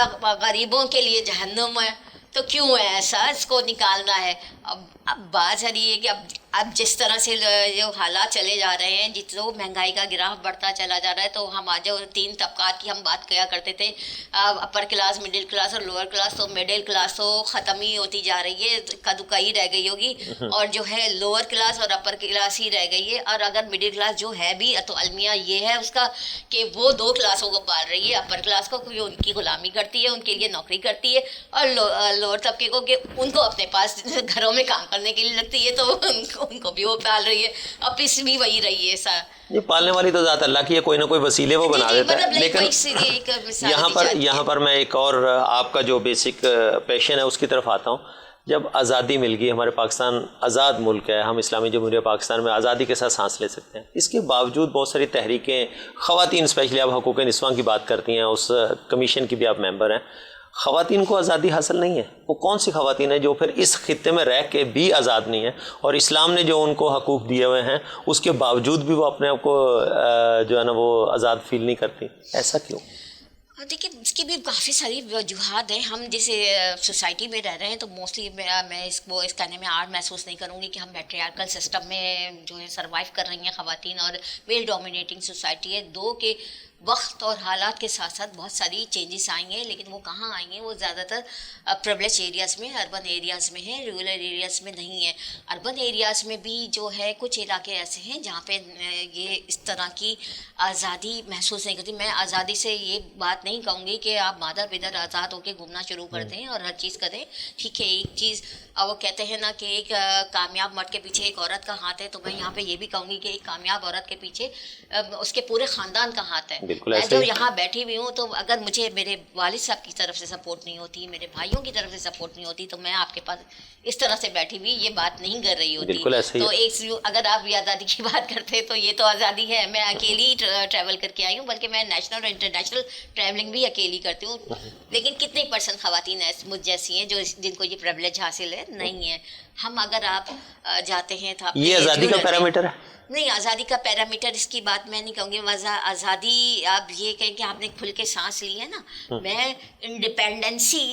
غریبوں کے لیے جہنم ہے. تو کیوں ہے ایسا؟ اس کو نکالنا ہے. اب بات ہے یہ کہ اب جس طرح سے جو حالات چلے جا رہے ہیں، جتنا مہنگائی کا گراف بڑھتا چلا جا رہا ہے، تو ہم آج جو 3 طبقات کی ہم بات کیا کرتے تھے، اپر کلاس، مڈل کلاس اور لوور کلاس، تو مڈل کلاس تو ختم ہی ہوتی جا رہی ہے، کدوکائی رہ گئی ہوگی، اور جو ہے لوور کلاس اور اپر کلاس ہی رہ گئی ہے. اور اگر مڈل کلاس جو ہے بھی، تو المیہ یہ ہے اس کا کہ وہ 2 کلاسوں کو پال رہی ہے. اپر کلاس کو کہ ان کی غلامی کرتی ہے، ان کے لیے نوکری کرتی ہے، اور لوور طبقے کو کہ ان کو اپنے پاس گھروں میں کام کرنے کے لیے لگتی ہے، تو ان کو بھی وہ پال رہی ہے. اب اس بھی وہی رہی ہے.
یہ پالنے والی تو ذات اللہ کی ہے، کوئی نہ کوئی وسیلے وہ بنا دیتا ہے. لیکن یہاں پر میں ایک اور آپ کا جو بیسک پیشن ہے اس کی طرف آتا ہوں. جب آزادی مل گئی، ہمارے پاکستان آزاد ملک ہے، ہم اسلامی جمہوریہ پاکستان میں آزادی کے ساتھ سانس لے سکتے ہیں. اس کے باوجود بہت ساری تحریکیں، خواتین اسپیشلی آپ حقوق نسواں کی بات کرتی ہیں، اس کمیشن کی بھی آپ ممبر ہیں. خواتین کو آزادی حاصل نہیں ہے. وہ کون سی خواتین ہیں جو پھر اس خطے میں رہ کے بھی آزاد نہیں ہیں، اور اسلام نے جو ان کو حقوق دیے ہوئے ہیں اس کے باوجود بھی وہ اپنے آپ کو جو ہے نا وہ آزاد فیل نہیں کرتی؟ ایسا کیوں؟
دیکھیے اس کی بھی کافی ساری وجوہات ہیں. ہم جس سوسائٹی میں رہ رہے ہیں تو موسٹلی میں اس کہنے میں آر محسوس نہیں کروں گی کہ ہم میٹریارکل سسٹم میں جو ہے سروائیو کر رہی ہیں خواتین، اور میل ڈومینیٹنگ سوسائٹی ہے. دو کے وقت اور حالات کے ساتھ ساتھ بہت ساری چینجز آئی ہیں، لیکن وہ کہاں آئی ہیں؟ وہ زیادہ تر پریولیج ایریاز میں، اربن ایریاز میں ہیں، رورل ایریاز میں نہیں ہیں. اربن ایریاز میں بھی جو ہے کچھ علاقے ایسے ہیں جہاں پہ یہ اس طرح کی آزادی محسوس نہیں کرتی. میں آزادی سے یہ بات نہیں کہوں گی کہ آپ مادر بدر آزاد ہو کے گھومنا شروع کر دیں اور ہر چیز کریں. ٹھیک ہے، ایک چیز وہ کہتے ہیں نا کہ ایک کامیاب مرد کے پیچھے ایک عورت کا ہاتھ ہے، تو میں یہاں پہ یہ بھی کہوں گی کہ ایک کامیاب عورت کے پیچھے اس کے پورے خاندان کا ہاتھ ہے. میں جو یہاں بیٹھی ہوئی ہوں، تو اگر مجھے میرے والد صاحب کی طرف سے سپورٹ نہیں ہوتی، میرے بھائیوں کی طرف سے سپورٹ نہیں ہوتی، تو میں آپ کے پاس اس طرح سے بیٹھی ہوئی یہ بات نہیں کر رہی ہوتی. تو ایک اگر آپ آزادی کی بات کرتے تو یہ تو آزادی ہے. میں اکیلی ٹریول کر کے آئی ہوں، بلکہ میں نیشنل اور انٹرنیشنل ٹریولنگ بھی اکیلی کرتی ہوں. لیکن کتنے % خواتین مجھ جیسی ہیں جو جن کو یہ پریولیج حاصل ہے؟ نہیں ہے. ہم اگر آپ جاتے ہیں تو
یہ آزادی کا پیرامیٹر ہے؟
نہیں، آزادی کا پیرامیٹر اس کی بات میں نہیں کہوں گی. آزادی آپ یہ کہیں کہ آپ نے کھل کے سانس لی ہے نا. میں انڈیپینڈنسی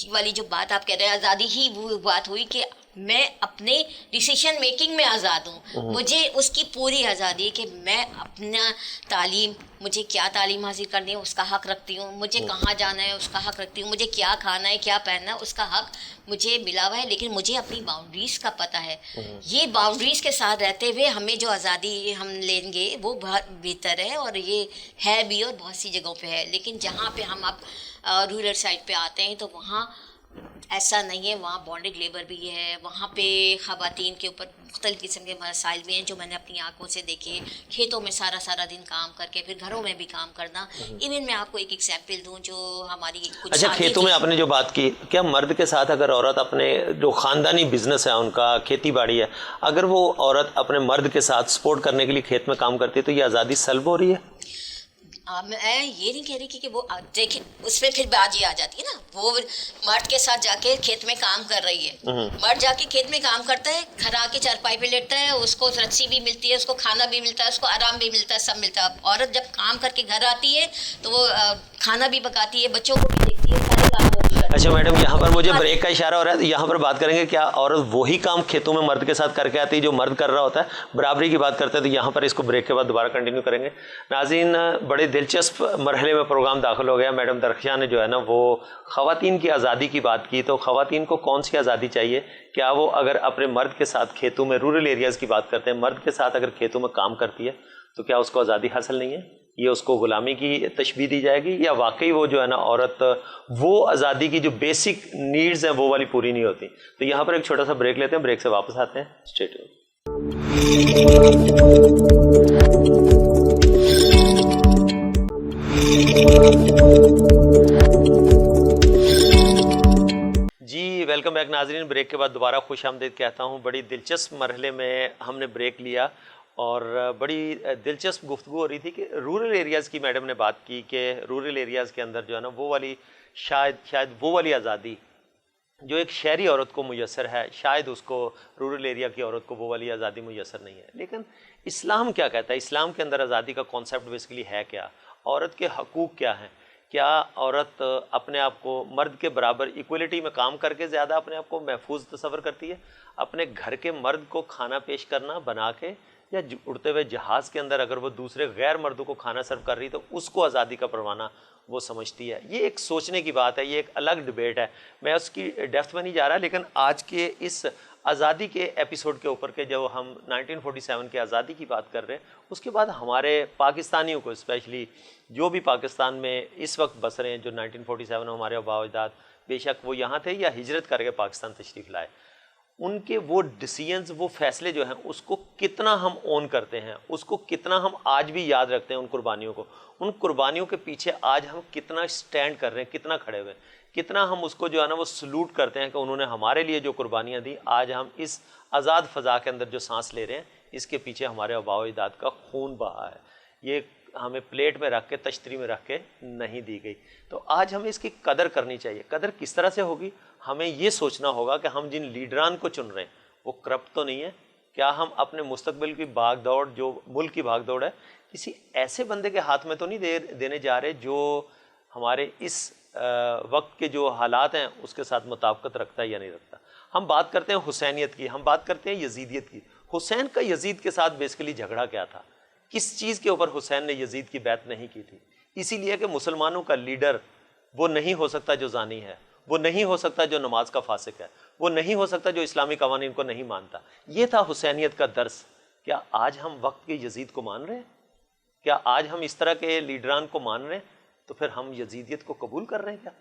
والی جو بات آپ کہہ رہے ہیں، آزادی ہی وہ بات ہوئی کہ میں اپنے ڈیسیشن میکنگ میں آزاد ہوں. مجھے اس کی پوری آزادی ہے کہ میں اپنا تعلیم، مجھے کیا تعلیم حاصل کرنی ہے اس کا حق رکھتی ہوں، مجھے کہاں جانا ہے اس کا حق رکھتی ہوں، مجھے کیا کھانا ہے کیا پہننا ہے اس کا حق مجھے ملا ہوا ہے. لیکن مجھے اپنی باؤنڈریز کا پتہ ہے. یہ باؤنڈریز کے ساتھ رہتے ہوئے ہمیں جو آزادی ہم لیں گے وہ بہت بہتر ہے، اور یہ ہے بھی اور بہت سی جگہوں پہ ہے. لیکن جہاں پہ ہم اب رورل سائڈ پہ آتے ہیں تو وہاں ایسا نہیں ہے, وہاں بانڈڈ لیبر بھی ہے, وہاں پہ خواتین کے اوپر مختلف قسم کے مسائل بھی ہیں جو میں نے اپنی آنکھوں سے دیکھے. کھیتوں میں سارا دن کام کر کے پھر گھروں میں بھی کام کرنا. ایون میں آپ کو ایک ایگزامپل دوں جو ہماری کچھ
اچھا, کھیتوں میں آپ نے جو بات کی, کیا مرد کے ساتھ اگر عورت اپنے جو خاندانی بزنس ہے ان کا کھیتی باڑی ہے, اگر وہ عورت اپنے مرد کے ساتھ سپورٹ کرنے کے لیے کھیت میں کام کرتی ہے تو یہ آزادی سلب ہو رہی ہے؟
میں یہ نہیں کہہ رہی کہ وہ دیکھیں اس پہ پھر بات یہ آ جاتی ہے نا, وہ مرد کے ساتھ جا کے کھیت میں کام کر رہی ہے, مرد جا کے کھیت میں کام کرتا ہے, گھر آ کے چارپائی پہ لیٹتا ہے, اس کو رسی بھی ملتی ہے, اس کو کھانا بھی ملتا ہے, اس کو آرام بھی ملتا ہے, سب ملتا ہے. عورت جب کام کر کے گھر آتی ہے تو وہ کھانا بھی پکاتی ہے, بچوں کو بھی دیکھتی ہے, سارے کام ہوتی ہے.
اچھا میڈم, یہاں پر مجھے بریک کا اشارہ ہو رہا ہے, یہاں پر بات کریں گے کیا عورت وہی کام کھیتوں میں مرد کے ساتھ کر کے آتی ہے جو مرد کر رہا ہوتا ہے؟ برابری کی بات کرتے ہیں تو یہاں پر اس کو بریک کے بعد دوبارہ کنٹینیو کریں گے. ناظرین, بڑے دلچسپ مرحلے میں پروگرام داخل ہو گیا. میڈم درخشاں نے جو ہے نا وہ خواتین کی آزادی کی بات کی, تو خواتین کو کون سی آزادی چاہیے؟ کیا وہ اگر اپنے مرد کے ساتھ کھیتوں میں, رورل ایریاز کی بات کرتے ہیں, مرد کے ساتھ اگر کھیتوں میں کام کرتی ہے تو کیا اس کو آزادی حاصل نہیں ہے؟ یہ اس کو غلامی کی تشبیہ دی جائے گی, یا واقعی وہ جو ہے نا عورت وہ آزادی کی جو بیسک نیڈز ہیں وہ والی پوری نہیں ہوتی؟ تو یہاں پر ایک چھوٹا سا بریک لیتے ہیں, بریک سے واپس آتے ہیں. Stay tune. جی ویلکم بیک ناظرین, بریک کے بعد دوبارہ خوش آمدید کہتا ہوں. بڑی دلچسپ مرحلے میں ہم نے بریک لیا اور بڑی دلچسپ گفتگو ہو رہی تھی کہ رورل ایریاز کی میڈم نے بات کی کہ رورل ایریاز کے اندر جو ہے نا وہ والی شاید وہ والی آزادی جو ایک شہری عورت کو میسر ہے, شاید اس کو رورل ایریا کی عورت کو وہ والی آزادی میسر نہیں ہے. لیکن اسلام کیا کہتا ہے؟ اسلام کے اندر آزادی کا کانسیپٹ بیسیکلی ہے کیا؟ عورت کے حقوق کیا ہیں؟ کیا عورت اپنے آپ کو مرد کے برابر ایکولیٹی میں کام کر کے زیادہ اپنے آپ کو محفوظ تصور کرتی ہے؟ اپنے گھر کے مرد کو کھانا پیش کرنا بنا کے, یا اڑتے ہوئے جہاز کے اندر اگر وہ دوسرے غیر مردوں کو کھانا سرو کر رہی تو اس کو آزادی کا پروانہ وہ سمجھتی ہے؟ یہ ایک سوچنے کی بات ہے, یہ ایک الگ ڈبیٹ ہے, میں اس کی ڈیپتھ میں نہیں جا رہا. لیکن آج کے اس آزادی کے ایپیسوڈ کے اوپر کے جو ہم 1947 کے آزادی کی بات کر رہے ہیں, اس کے بعد ہمارے پاکستانیوں کو, اسپیشلی جو بھی پاکستان میں اس وقت بس رہے ہیں, جو 1947 میں ہمارے آباء و اجداد بے شک وہ یہاں تھے یا ہجرت کر کے پاکستان تشریف لائے, ان کے وہ ڈیسیژنز, وہ فیصلے جو ہیں اس کو کتنا ہم اون کرتے ہیں, اس کو کتنا ہم آج بھی یاد رکھتے ہیں, ان قربانیوں کو, ان قربانیوں کے پیچھے آج ہم کتنا سٹینڈ کر رہے ہیں, کتنا کھڑے ہوئے ہیں, کتنا ہم اس کو جو ہے نا وہ سلوٹ کرتے ہیں کہ انہوں نے ہمارے لیے جو قربانیاں دی, آج ہم اس آزاد فضا کے اندر جو سانس لے رہے ہیں, اس کے پیچھے ہمارے آباء و اجداد کا خون بہا ہے. یہ ہمیں پلیٹ میں رکھ کے, تشتری میں رکھ کے نہیں دی گئی. تو آج ہمیں اس کی قدر کرنی چاہیے. قدر کس طرح سے ہوگی؟ ہمیں یہ سوچنا ہوگا کہ ہم جن لیڈران کو چن رہے ہیں وہ کرپٹ تو نہیں ہے. کیا ہم اپنے مستقبل کی بھاگ دوڑ, جو ملک کی بھاگ دوڑ ہے, کسی ایسے بندے کے ہاتھ میں تو نہیں دینے جا رہے جو ہمارے اس وقت کے جو حالات ہیں اس کے ساتھ مطابقت رکھتا ہے یا نہیں رکھتا؟ ہم بات کرتے ہیں حسینیت کی, ہم بات کرتے ہیں یزیدیت کی. حسین کا یزید کے ساتھ بیسیکلی جھگڑا کیا تھا؟ کس چیز کے اوپر حسین نے یزید کی بیعت نہیں کی تھی؟ اسی لیے کہ مسلمانوں کا لیڈر وہ نہیں ہو سکتا جو زانی ہے, وہ نہیں ہو سکتا جو نماز کا فاسق ہے, وہ نہیں ہو سکتا جو اسلامی قوانین کو نہیں مانتا. یہ تھا حسینیت کا درس. کیا آج ہم وقت کے یزید کو مان رہے ہیں؟ کیا آج ہم اس طرح کے لیڈران کو مان رہے ہیں؟ تو پھر ہم یزیدیت کو قبول کر رہے ہیں کیا؟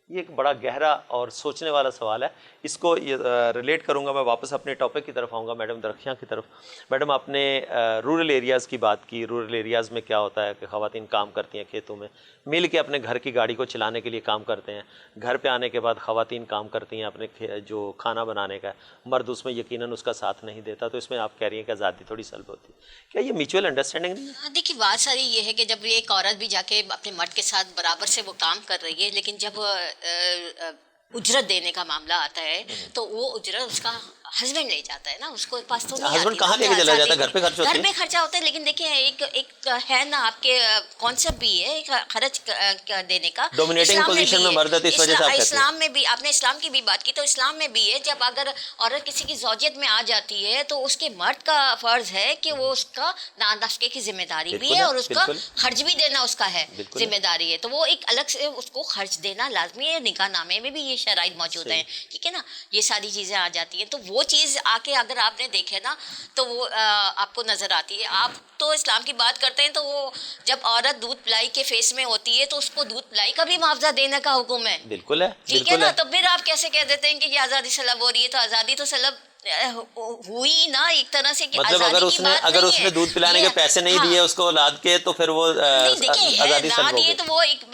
یہ ایک بڑا گہرا اور سوچنے والا سوال ہے. اس کو ریلیٹ کروں گا, میں واپس اپنے ٹاپک کی طرف آؤں گا, میڈم درخشاں کی طرف. میڈم, آپ نے رورل ایریاز کی بات کی. رورل ایریاز میں کیا ہوتا ہے کہ خواتین کام کرتی ہیں کھیتوں میں, مل کے اپنے گھر کی گاڑی کو چلانے کے لیے کام کرتے ہیں. گھر پہ آنے کے بعد خواتین کام کرتی ہیں اپنے جو کھانا بنانے کا ہے, مرد اس میں یقیناً اس کا ساتھ نہیں دیتا. تو اس میں آپ کہہ رہی ہیں کہ آزادی تھوڑی سلب ہوتی ہے. کیا یہ میوچل انڈرسٹینڈنگ نہیں ہے؟
دیکھیے بات ساری یہ ہے کہ جب ایک عورت بھی جا کے اپنے مرد کے ساتھ برابر سے وہ کام کر رہی ہے, لیکن جب اجرت دینے کا معاملہ آتا ہے تو وہ اجرت اس کا ہسبینڈ لے جاتا ہے نا, اس کو پاس تو نہیں.
ہسبینڈ کہاں لے کے چلا جاتا ہے؟ گھر پہ خرچ ہوتا ہے.
گھر پہ خرچہ ہوتا ہے, لیکن دیکھیں ایک ہے نا آپ کے کانسیپٹ بھی ہے ایک خرچ دینے کا.
ڈومینیٹنگ پوزیشن میں مرد ہے تو اس وجہ سے آپ کہتے ہیں.
اسلام میں بھی, آپ نے اسلام کی بھی بات کی, تو اسلام میں بھی ہے جب اگر عورت کسی کی زوجیت میں آ جاتی ہے تو اس کے مرد کا فرض ہے کہ وہ اس کا نفقے کی ذمہ داری بھی ہے اور اس کا خرچ بھی دینا اس کا ہے, ذمہ داری ہے. تو وہ ایک الگ سے اس کو خرچ دینا لازمی ہے. نکاح نامے میں بھی یہ شرائط موجود ہیں, ٹھیک ہے نا, یہ ساری چیزیں آ جاتی ہیں. تو وہ چیز آ کے اگر آپ نے دیکھے نا تو وہ آپ کو نظر آتی ہے. آپ تو اسلام کی بات کرتے ہیں تو وہ جب عورت دودھ پلائی کے فیس میں ہوتی ہے تو اس کو دودھ پلائی کا بھی معاوضہ دینے کا حکم ہے.
بالکل ہے,
ٹھیک ہے نا. تو پھر آپ کیسے کہہ دیتے ہیں کہ یہ آزادی سلب ہو رہی ہے؟ تو آزادی تو سلب ہوئی نا ایک طرح سے کہ
مطلب اگر اس نے دودھ پلانے کے پیسے نہیں دیے اس کو اولاد کے تو پھر وہ آزادی سلب ہو گئی.
تو وہ ایک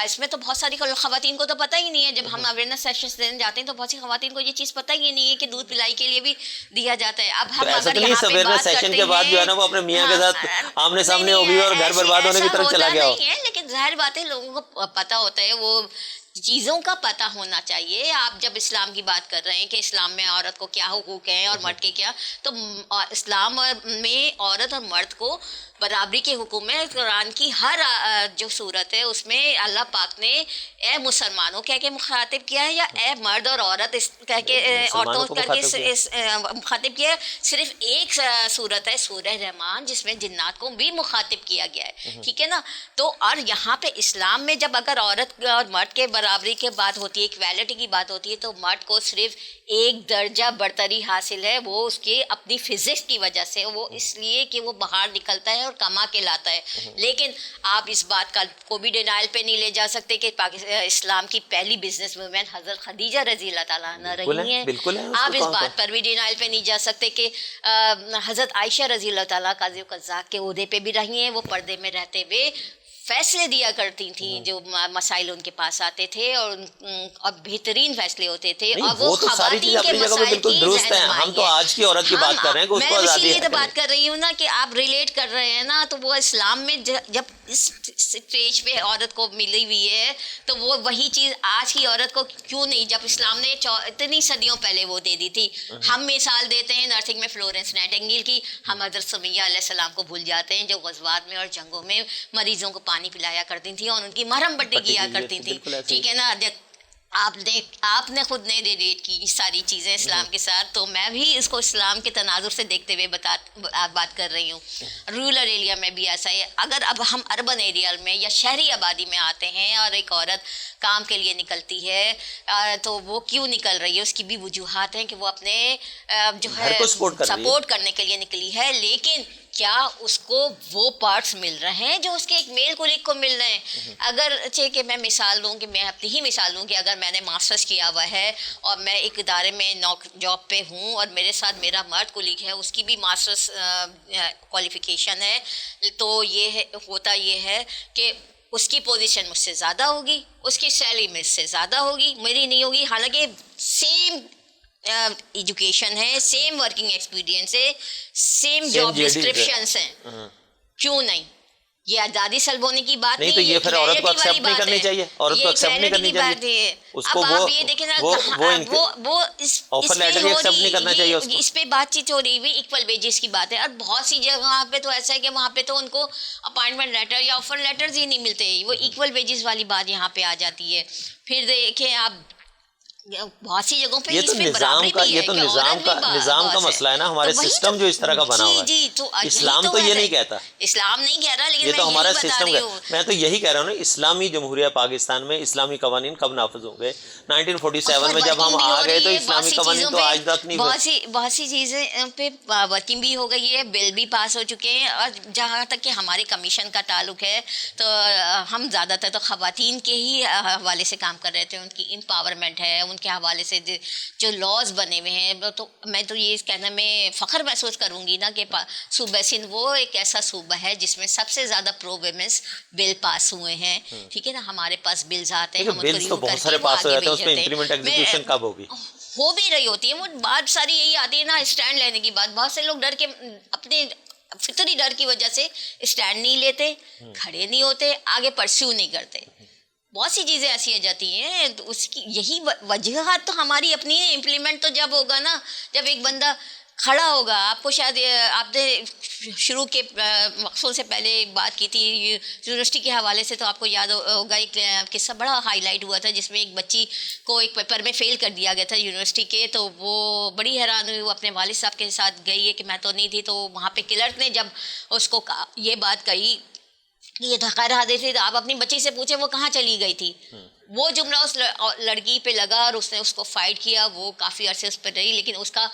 اس میں تو بہت ساری خواتین کو تو پتہ ہی نہیں ہے. جب ہم اویئرنیس سیشنز دینے جاتے ہیں تو بہت سی خواتین کو یہ چیز پتہ ہی نہیں ہے کہ دودھ پلائی کے لیے بھی دیا جاتا ہے. اب ہم اگر یہاں پہ بات
سیشن کے بعد جو ہے نا وہ اپنے میاں کے ساتھ آمنے سامنے ہو گئی اور گھر برباد ہونے کی طرف چلا گیا ہو.
لیکن ظاہر بات ہے لوگوں کو پتہ ہوتا ہے, وہ چیزوں کا پتہ ہونا چاہیے. آپ جب اسلام کی بات کر رہے ہیں کہ اسلام میں عورت کو کیا حقوق ہیں اور مرد کے کیا, تو اسلام میں عورت اور مرد کو برابری کے حکم ہے. قرآن کی ہر جو صورت ہے اس میں اللہ پاک نے اے مسلمانوں کہہ کے مخاطب کیا ہے یا اے مرد اور عورت کہہ کے عورتوں کر کے مخاطب کیا ہے. صرف ایک صورت ہے سورہ رحمان جس میں جنات کو بھی مخاطب کیا گیا ہے. ٹھیک ہے نا. تو اور یہاں پہ اسلام میں جب اگر عورت اور مرد کے برابری کی بات ہوتی ہے, ایکویلٹی کی بات ہوتی ہے, تو مرد کو صرف ایک درجہ برتری حاصل ہے, وہ اس کی اپنی فزکس کی وجہ سے, وہ اس لیے کہ وہ باہر نکلتا ہے اور کما کے لاتا ہے. لیکن آپ اس بات کا کو بھی ڈینائل پہ نہیں لے جا سکتے کہ اسلام کی پہلی بزنس وومن حضرت خدیجہ رضی اللہ تعالیٰ عنہ رہی ہیں. آپ اس بات پر بھی ڈینائل پہ نہیں جا سکتے کہ حضرت عائشہ رضی اللہ تعالیٰ قاضی و قضات کے عہدے پہ بھی رہی ہیں. وہ پردے میں رہتے ہوئے فیصلے دیا کرتی تھیں جو مسائل ان کے پاس آتے تھے اور بہترین فیصلے ہوتے تھے. اور وہ خواتین کے مسائل کی رہنمائی.
ہم تو آج کی عورت کی بات کر رہے ہیں کہ اس کو
میں اسی لیے تو بات کر رہی ہوں نا کہ آپ ریلیٹ کر رہے ہیں نا. تو وہ اسلام میں جب اس اسٹیج پہ عورت کو ملی ہوئی ہے تو وہ وہی چیز آج کی عورت کو کیوں نہیں, جب اسلام نے اتنی صدیوں پہلے وہ دے دی تھی. ہم مثال دیتے ہیں نرسنگ میں فلورنس نائٹنگیل کی, ہم حضرت سمیہ علیہ السلام کو بھول جاتے ہیں جو غزوات میں اور جنگوں میں مریضوں کو پانی پلایا کرتی تھیں اور ان کی مرہم پٹی کیا کرتی تھیں. ٹھیک ہے نا. آپ نے خود نے ریلیٹ کی ساری چیزیں اسلام کے ساتھ, تو میں بھی اس کو اسلام کے تناظر سے دیکھتے ہوئے بات کر رہی ہوں. رورل ایریا میں بھی ایسا ہے. اگر اب ہم اربن ایریا میں یا شہری آبادی میں آتے ہیں اور ایک عورت کام کے لیے نکلتی ہے تو وہ کیوں نکل رہی ہے, اس کی بھی وجوہات ہیں کہ وہ اپنے جو ہے سپورٹ کرنے کے لیے نکلی ہے. لیکن کیا اس کو وہ پارٹس مل رہے ہیں جو اس کے ایک میل کولیگ کو مل رہے ہیں؟ اگر کہ میں مثال دوں کہ میں اپنی ہی مثال دوں کہ اگر میں نے ماسٹرز کیا ہوا ہے اور میں ایک ادارے میں جاب پہ ہوں اور میرے ساتھ میرا مرد کولیگ ہے, اس کی بھی ماسٹرز کوالیفیکیشن ہے, تو یہ ہوتا یہ ہے کہ اس کی پوزیشن مجھ سے زیادہ ہوگی, اس کی سیلری مجھ سے زیادہ ہوگی, میری نہیں ہوگی. حالانکہ سیم ایجوکیشن ہے, سیم ورکنگ ایکسپیرینس ہے, سیم جاب ڈسکرپشنس ہیں. کیوں نہیں؟ یہ آزادی سلب ہونے کی بات نہیں,
تو یہ پھر عورت کو ایکسیپٹ نہیں کرنی چاہیے, عورت کو ایکسیپٹ نہیں کرنی چاہیے. اس کو
اب آپ یہ دیکھیں نا وہ
آفر لیٹر ایکسیپٹ نہیں کرنا چاہیے.
اس پہ بات چیت ہو رہی ہوئی ایکول ویجز کی بات ہے, اور بہت سی جگہ پہ تو ایسا ہے کہ وہاں پہ تو ان کو اپائنٹمنٹ لیٹر یا آفر لیٹرز ہی نہیں ملتے. وہ ایکول ویجز والی بات یہاں پہ آ جاتی ہے. پھر دیکھیں آپ بہت سی جگہوں پہ
یہ تو نظام کا مسئلہ ہے نا, ہمارے سسٹم جو اس طرح کا بنا ہوا ہے. اسلام تو یہ نہیں کہتا,
اسلام نہیں کہہ رہا, لیکن
یہ تو ہمارا سسٹم ہے. میں تو یہی کہہ رہا ہوں نا, اسلامی جمہوریہ پاکستان میں اسلامی قوانین کب نافذ ہوں گے؟ 1947 میں جب ہم آ گئے تو اسلامی قوانین تو آج تک نہیں ہوئے.
بہت سی چیزیں پہ ورکنگ بھی ہو گئی ہے, بل بھی پاس ہو چکے ہیں. اور جہاں تک کہ ہمارے کمیشن کا تعلق ہے تو ہم زیادہ تر تو خواتین کے ہی حوالے سے کام کر رہے تھے. ان کی امپاورمنٹ ہے, ان کے حوالے سے جو لاز بنے ہوئے ہیں. تو میں تو یہ کہنا میں فخر محسوس کروں گی نا کہ صوبہ سندھ وہ ایک ایسا صوبہ ہے جس میں سب سے زیادہ پرو ویمنس بل پاس ہوئے ہیں. ٹھیک ہے نا. ہمارے پاس بلز آتے ہیں, ہم ان کو ریویو کر کے وہ آگے بھیج دیتے ہیں.
کب ہوگی
ہو بھی رہی ہوتی ہے وہ بات ساری یہی آتی ہے نا, اسٹینڈ لینے کی بات. بہت سے لوگ ڈر کے اپنے فطری ڈر کی وجہ سے اسٹینڈ نہیں لیتے, کھڑے نہیں ہوتے, آگے پرسیو نہیں کرتے. بہت سی چیزیں ایسی آ جاتی ہیں. تو اس کی یہی وجوہات تو ہماری اپنی ہے. امپلیمنٹ تو جب ہوگا نا جب ایک بندہ کھڑا ہوگا. آپ کو شاید آپ نے شروع کے مقصود سے پہلے بات کی تھی یونیورسٹی کے حوالے سے, تو آپ کو یاد ہوگا ایک قصہ بڑا ہائی لائٹ ہوا تھا جس میں ایک بچی کو ایک پیپر میں فیل کر دیا گیا تھا یونیورسٹی کے. تو وہ بڑی حیران ہوئی, وہ اپنے والد صاحب کے ساتھ گئی ہے کہ میں تو نہیں تھی. تو وہاں پہ کلرک نے جب اس کو یہ بات کہی یہ تو خیر حادث تھی, تو آپ اپنی بچی سے پوچھیں وہ کہاں چلی گئی تھی. وہ جملہ اس لڑکی پہ لگا اور اس نے اس کو فائٹ کیا, وہ کافی عرصے اس پہ رہی, لیکن اس کا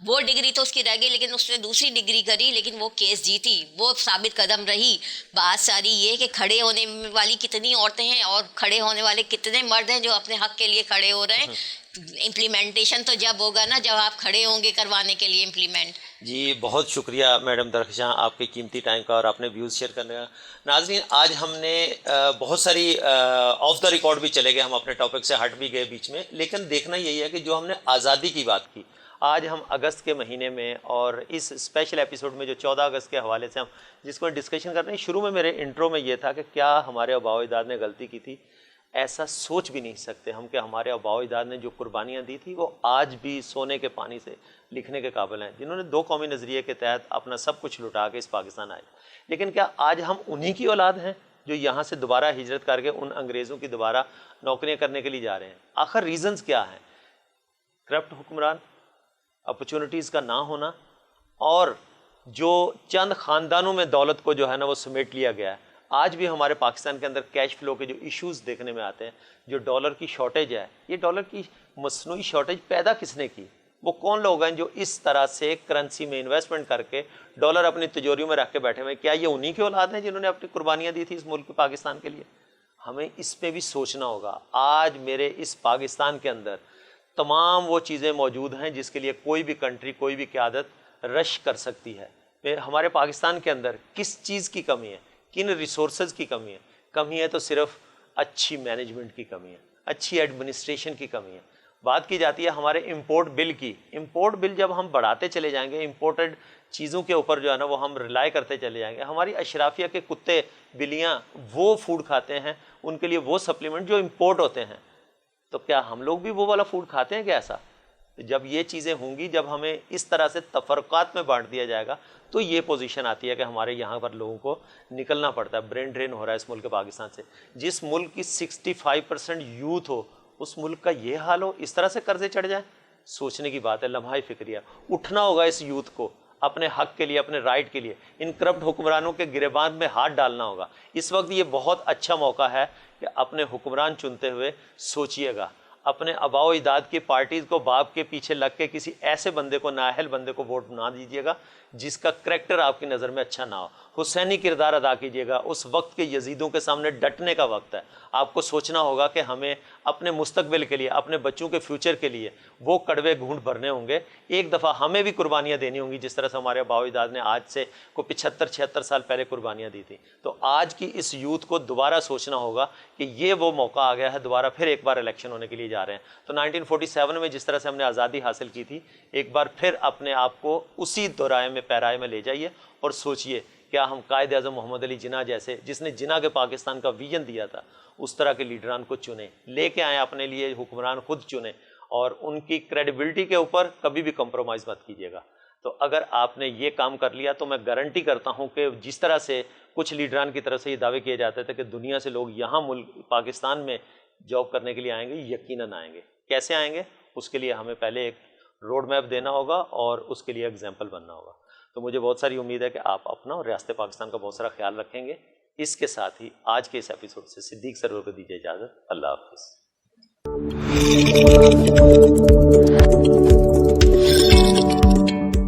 وہ ڈگری تو اس کی رہ گئی, لیکن اس نے دوسری ڈگری کری, لیکن وہ کیس جیتی, وہ ثابت قدم رہی. بات ساری یہ کہ کھڑے ہونے والی کتنی عورتیں ہیں اور کھڑے ہونے والے کتنے مرد ہیں جو اپنے حق کے لیے کھڑے ہو رہے ہیں. امپلیمنٹیشن تو جب ہوگا نا جب آپ کھڑے ہوں گے کروانے کے لیے امپلیمنٹ.
جی بہت شکریہ میڈم درخشاں آپ کے قیمتی ٹائم کا اور اپنے ویوز شیئر کرنے کا. ناظرین آج ہم نے بہت ساری آف دا ریکارڈ بھی چلے گئے, ہم اپنے ٹاپک سے ہٹ بھی گئے بیچ میں, لیکن دیکھنا یہی ہے کہ جو ہم نے آزادی کی بات کی, آج ہم اگست کے مہینے میں اور اس اسپیشل ایپیسوڈ میں جو 14 اگست کے حوالے سے ہم جس کو ڈسکشن کر رہے ہیں, شروع میں میرے انٹرو میں یہ تھا کہ کیا ہمارے آباء و اجداد نے غلطی کی تھی. ایسا سوچ بھی نہیں سکتے ہم کہ ہمارے آباء و اجداد نے جو قربانیاں دی تھی وہ آج بھی سونے کے پانی سے لکھنے کے قابل ہیں, جنہوں نے 2 قومی نظریے کے تحت اپنا سب کچھ لٹا کے اس پاکستان آئے. لیکن کیا آج ہم انہی کی اولاد ہیں جو یہاں سے دوبارہ ہجرت کر کے ان انگریزوں کی دوبارہ نوکریاں کرنے کے لیے جا رہے ہیں؟ آخر ریزنز کیا ہیں؟ کرپٹ حکمران, اپرچونٹیز کا نہ ہونا, اور جو چند خاندانوں میں دولت کو جو ہے نا وہ سمیٹ لیا گیا ہے. آج بھی ہمارے پاکستان کے اندر کیش فلو کے جو ایشوز دیکھنے میں آتے ہیں, جو ڈالر کی شارٹیج ہے, یہ ڈالر کی مصنوعی شارٹیج پیدا کس نے کی؟ وہ کون لوگ ہیں جو اس طرح سے کرنسی میں انویسٹمنٹ کر کے ڈالر اپنی تجوریوں میں رکھ کے بیٹھے ہوئے؟ کیا یہ انہی کی اولاد ہیں جنہوں نے اپنی قربانیاں دی تھی اس ملک پاکستان کے لیے؟ ہمیں اس پہ بھی سوچنا ہوگا. آج میرے اس پاکستان کے اندر تمام وہ چیزیں موجود ہیں جس کے لیے کوئی بھی کنٹری, کوئی بھی قیادت رش کر سکتی ہے. ہمارے پاکستان کے اندر کس چیز کی کمی ہے, کن ریسورسز کی کمی ہے؟ کمی ہے تو صرف اچھی مینجمنٹ کی کمی ہے, اچھی ایڈمنسٹریشن کی کمی ہے. بات کی جاتی ہے ہمارے امپورٹ بل کی. امپورٹ بل جب ہم بڑھاتے چلے جائیں گے, امپورٹڈ چیزوں کے اوپر جو ہے نا وہ ہم ریلائی کرتے چلے جائیں گے, ہماری اشرافیہ کے کتے بلیاں وہ فوڈ کھاتے ہیں, ان کے لیے وہ سپلیمنٹ جو امپورٹ ہوتے ہیں, تو کیا ہم لوگ بھی وہ والا فوڈ کھاتے ہیں کیا ایسا؟ جب یہ چیزیں ہوں گی, جب ہمیں اس طرح سے تفرقات میں بانٹ دیا جائے گا, تو یہ پوزیشن آتی ہے کہ ہمارے یہاں پر لوگوں کو نکلنا پڑتا ہے. برین ڈرین ہو رہا ہے اس ملک پاکستان سے. جس ملک کی 65% یوتھ ہو, اس ملک کا یہ حال ہو, اس طرح سے قرضے چڑھ جائیں. سوچنے کی بات ہے, لمحہ فکریہ. اٹھنا ہوگا اس یوتھ کو اپنے حق کے لیے, اپنے رائٹ کے لیے. ان کرپٹ حکمرانوں کے گریبان میں ہاتھ ڈالنا ہوگا. اس وقت یہ بہت اچھا موقع ہے کہ اپنے حکمران چنتے ہوئے سوچئے گا. اپنے آباء و اجداد کی پارٹیز کو باپ کے پیچھے لگ کے کسی ایسے بندے کو, نااہل بندے کو ووٹ نہ دیجیے گا جس کا کریکٹر آپ کی نظر میں اچھا نہ ہو. حسینی کردار ادا کیجیے گا. اس وقت کے یزیدوں کے سامنے ڈٹنے کا وقت ہے. آپ کو سوچنا ہوگا کہ ہمیں اپنے مستقبل کے لیے, اپنے بچوں کے فیوچر کے لیے وہ کڑوے گھونٹ بھرنے ہوں گے. ایک دفعہ ہمیں بھی قربانیاں دینی ہوں گی جس طرح سے ہمارے آباء و اجداد نے آج سے کوئی 75-76 سال پہلے قربانیاں دی تھیں. تو آج کی اس یوتھ کو دوبارہ سوچنا ہوگا کہ یہ وہ موقع آ گیا ہے, دوبارہ پھر ایک بار الیکشن ہونے کے لیے جا رہے ہیں. تو 1947 میں جس طرح سے ہم نے آزادی حاصل کی تھی, ایک بار پھر اپنے آپ کو اسی دورائے میں پیرائے میں لے جائیے اور سوچئے کیا ہم قائد اعظم محمد علی جناح جیسے, جس نے جناح کے پاکستان کا ویژن دیا تھا, اس طرح کے لیڈران کو چنیں, لے کے آئیں اپنے لیے حکمران, خود چنیں, اور ان کی کریڈیبلٹی کے اوپر کبھی بھی کمپرومائز مت کیجیے گا. تو اگر آپ نے یہ کام کر لیا تو میں گارنٹی کرتا ہوں کہ جس طرح سے کچھ لیڈران کی طرف سے یہ دعوے کیے جاتے تھے کہ دنیا سے لوگ یہاں ملک پاکستان میں جاب کرنے کے لیے آئیں گے, یقیناً آئیں گے. کیسے آئیں گے؟ اس کے لیے ہمیں پہلے ایک روڈ میپ دینا ہوگا اور اس کے لیے ایگزامپل بننا ہوگا. تو مجھے بہت ساری امید ہے کہ آپ اپنا اور ریاست پاکستان کا بہت سارا خیال رکھیں گے. اس کے ساتھ ہی آج کے اس ایپیسوڈ سے صدیق سرور کو دیجیے اجازت. اللہ حافظ.